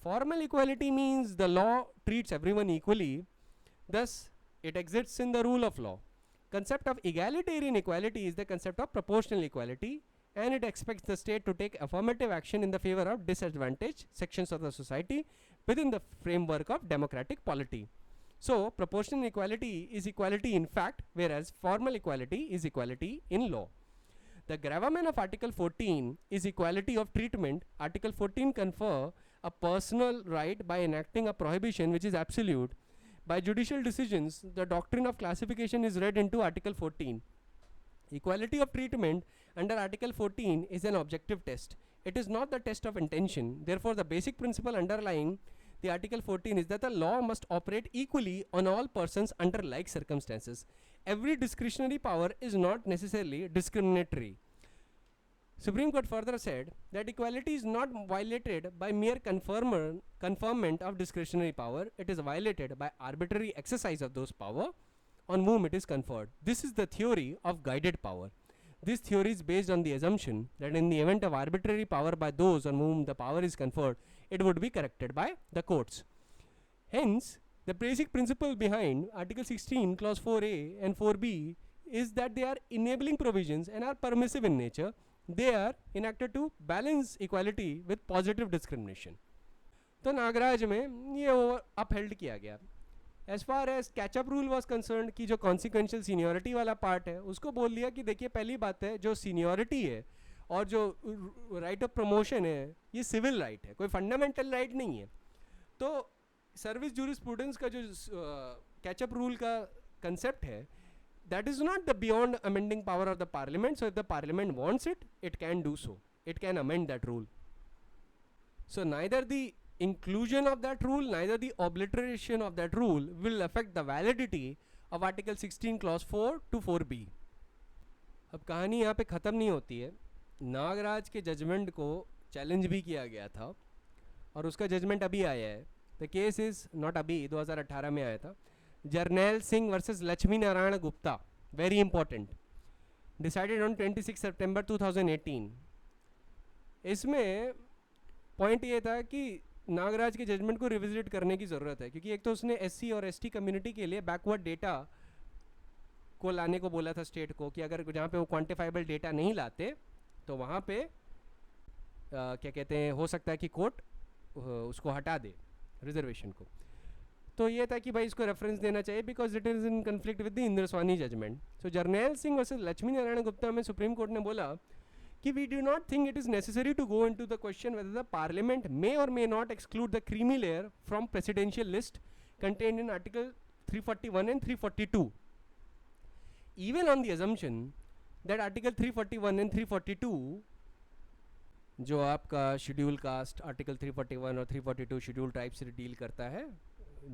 Formal equality means the law treats everyone equally, thus it exists in the rule of law. Concept of egalitarian equality is the concept of proportional equality, and it expects the state to take affirmative action in the favor of disadvantaged sections of the society within the framework of democratic polity. So proportional equality is equality in fact, whereas formal equality is equality in law. The gravamen of Article 14 is equality of treatment. Article 14 confer a personal right by enacting a prohibition which is absolute. By judicial decisions, the doctrine of classification is read into Article 14. Equality of treatment under Article 14 is an objective test. It is not the test of intention. Therefore, the basic principle underlying the Article 14 is that the law must operate equally on all persons under like circumstances. Every discretionary power is not necessarily discriminatory. Supreme Court further said that equality is not violated by mere conferment of discretionary power. It is violated by arbitrary exercise of those power on whom it is conferred. This is the theory of guided power. This theory is based on the assumption that in the event of arbitrary power by those on whom the power is conferred, it would be corrected by the courts. Hence, the basic principle behind Article 16, Clause 4A and 4B is that they are enabling provisions and are permissive in nature. They are enacted to balance equality with positive discrimination. तो नागराज में ये upheld किया गया. As far as catch-up rule was concerned, कि जो consequential seniority वाला part है उसको बोल दिया कि देखिए पहली बात है जो seniority है और जो right of promotion है ये civil right है, कोई fundamental right नहीं है. तो service jurisprudence का जो catch-up rule का concept है, that is not the beyond amending power of the parliament. So if the parliament wants it, it can do so. It can amend that rule. So neither the inclusion of that rule, neither the obliteration of that rule will affect the validity of Article 16 Clause 4 to 4B. अब कहानी यहाँ पे ख़त्म नहीं होती है. नागराज के judgement को चैलेंज भी किया गया था और उसका जजमेंट अभी आया है. द केस इज़ नॉट अभी, 2018 में आया था. Jarnail Singh versus Lakshmi Narayan Gupta, very important, decided on 26 सितंबर 2018. इसमें पॉइंट ये था कि नागराज के जजमेंट को रिविजिट करने की ज़रूरत है, क्योंकि एक तो उसने एससी और एसटी कम्युनिटी के लिए बैकवर्ड डेटा को लाने को बोला था स्टेट को, कि अगर जहाँ पे वो क्वांटिफाइबल डेटा नहीं लाते तो वहाँ पे क्या कहते हैं, हो सकता है कि कोर्ट उसको हटा दे रिजर्वेशन को. तो ये था कि भाई इसको रेफरेंस देना चाहिए because it is in conflict with the इंद्रस्वानी judgement. So Jarnail Singh versus Lakshmi Narayan Gupta में सुप्रीम कोर्ट ने बोला कि we do not think it is necessary to go into the question whether the parliament may or may not exclude the creamy layer from presidential list contained in Article 341 and 342, even on the assumption that Article 341 and 342 जो आपका schedule caste Article 341 और 342 schedule tribe से deal करता है,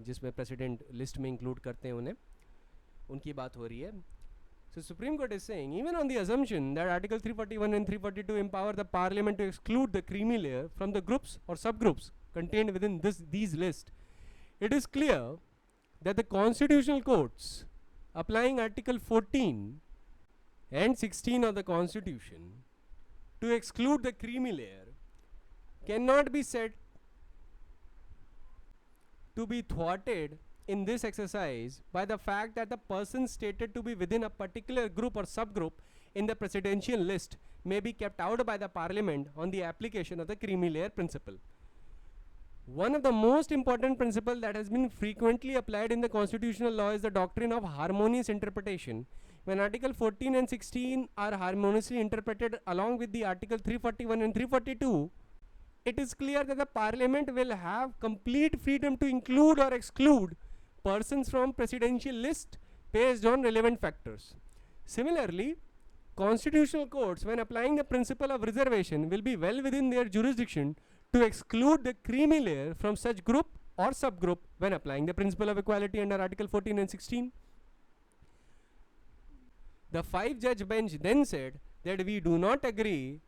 जिसमें president list में include करते हैं उन्हें, उनकी बात हो रही है. So Supreme Court is saying, even on the assumption that Article 341 and 342 empower the Parliament to exclude the creamy layer from the groups or subgroups contained within these lists, it is clear that the constitutional courts applying Article 14 and 16 of the Constitution to exclude the creamy layer cannot be said to be thwarted in this exercise by the fact that the person stated to be within a particular group or subgroup in the presidential list may be kept out by the parliament on the application of the creamy layer principle. One of the most important principles that has been frequently applied in the constitutional law is the doctrine of harmonious interpretation. When Article 14 and 16 are harmoniously interpreted along with the Article 341 and 342, it is clear that the parliament will have complete freedom to include or exclude persons from presidential list based on relevant factors. Similarly, constitutional courts, when applying the principle of reservation, will be well within their jurisdiction to exclude the creamy layer from such group or subgroup when applying the principle of equality under Article 14 and 16. The 5-judge bench then said that we do not agree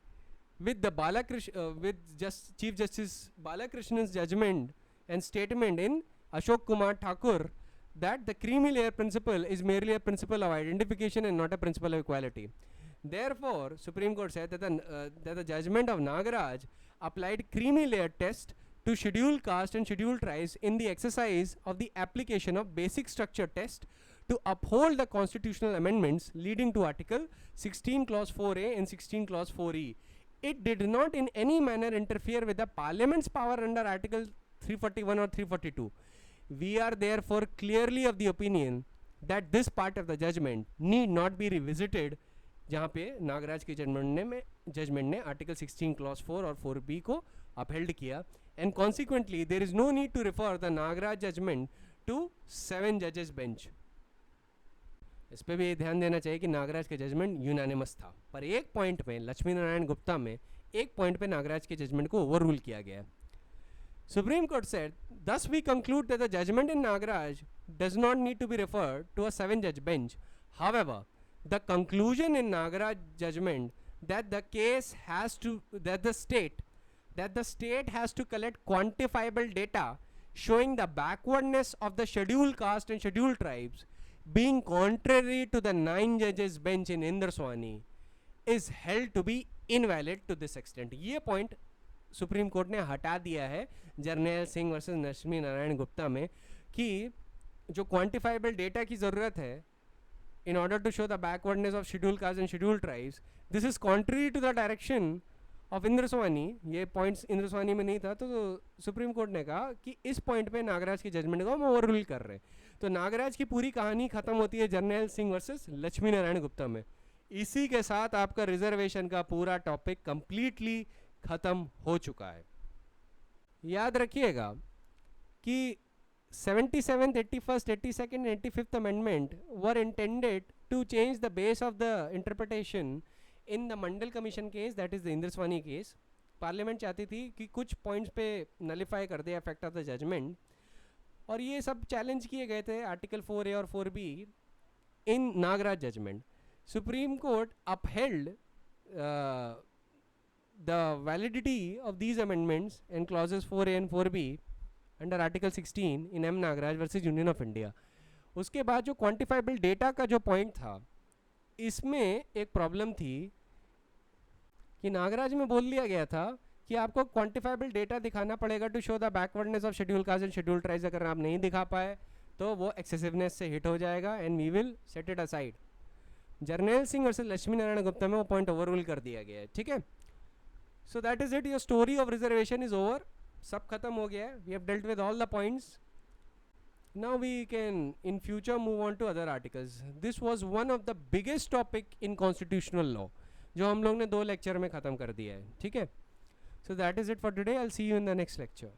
with the Chief Justice Balakrishnan's judgment and statement in Ashok Kumar Thakur that the creamy layer principle is merely a principle of identification and not a principle of equality. Therefore, Supreme Court said that the judgment of Nagaraj applied creamy layer test to scheduled caste and scheduled tribes in the exercise of the application of basic structure test to uphold the constitutional amendments leading to Article 16 Clause 4A and 16 Clause 4E. It did not in any manner interfere with the Parliament's power under Article 341 or 342. We are therefore clearly of the opinion that this part of the judgment need not be revisited, जहाँ पे नागराज के judgement ने article 16 clause 4 और 4B को upheld किया, and consequently there is no need to refer the Nagaraj judgment to 7 जजेस bench. इस पे भी ध्यान देना चाहिए कि नागराज का जजमेंट यूनानिमस था, पर एक पॉइंट में लक्ष्मी नारायण गुप्ता में एक पॉइंट पे नागराज के जजमेंट को ओवर रूल किया गया. Supreme Court said, thus we conclude that the judgment in Nagaraj does not need to be referred to a 7-judge bench. However, the conclusion in Nagaraj judgment that the state has to collect quantifiable data showing the backwardness of the scheduled caste and scheduled tribes being contrary to the 9 judges bench in Indraswani is held to be invalid to this extent. ये point supreme court ने हटा दिया है Jarnail Singh versus Lakshmi Narayan Gupta में कि जो quantifiable data की ज़रूरत है in order to show the backwardness of scheduled castes and scheduled tribes, this is contrary to the direction of इंद्रस्वानी. ये पॉइंट्स इंद्रस्वानी में नहीं था, तो सुप्रीम कोर्ट ने कहा कि इस पॉइंट पे नागराज की जजमेंट को हम ओवर रूल कर रहे हैं. तो नागराज की पूरी कहानी खत्म होती है जर्नैल सिंह वर्सेस लक्ष्मी नारायण गुप्ता में. इसी के साथ आपका रिजर्वेशन का पूरा टॉपिक कंप्लीटली ख़त्म हो चुका है. याद रखिएगा कि 77th, 81st, 82nd, 85th Amendment were intended to change the base of the interpretation in the Mandal Commission case, that is the Indraswani case. Parliament चाहती थी कि कुछ पॉइंट्स पे नलिफाई कर दे इफेक्ट ऑफ द जजमेंट, और ये सब challenge किए गए थे आर्टिकल 4A और 4B in Nagaraj judgment. Supreme court upheld the validity of these amendments and clauses 4A and 4B under Article 16 in M. Nagaraj versus Union of India. उसके बाद जो quantifiable data का जो point था, इसमें एक प्रॉब्लम थी कि नागराज में बोल दिया गया था कि आपको quantifiable data दिखाना पड़ेगा to show the backwardness of scheduled caste and scheduled tribes. अगर आप नहीं दिखा पाए तो वो excessiveness से hit हो जाएगा and we will set it aside. Jarnail Singh versus Lakshmi Narayan Gupta में वो पॉइंट ओवर रूल कर दिया गया है. ठीक है, so that is it. Your story of reservation is over. सब खत्म हो गया है. We have dealt with all the points. Now we can in future move on to other articles. This was one of the biggest topic in constitutional law जो हम लोग ने 2 lecture में ख़त्म कर दिया है. ठीक है, so that is it for today. I'll see you in the next lecture.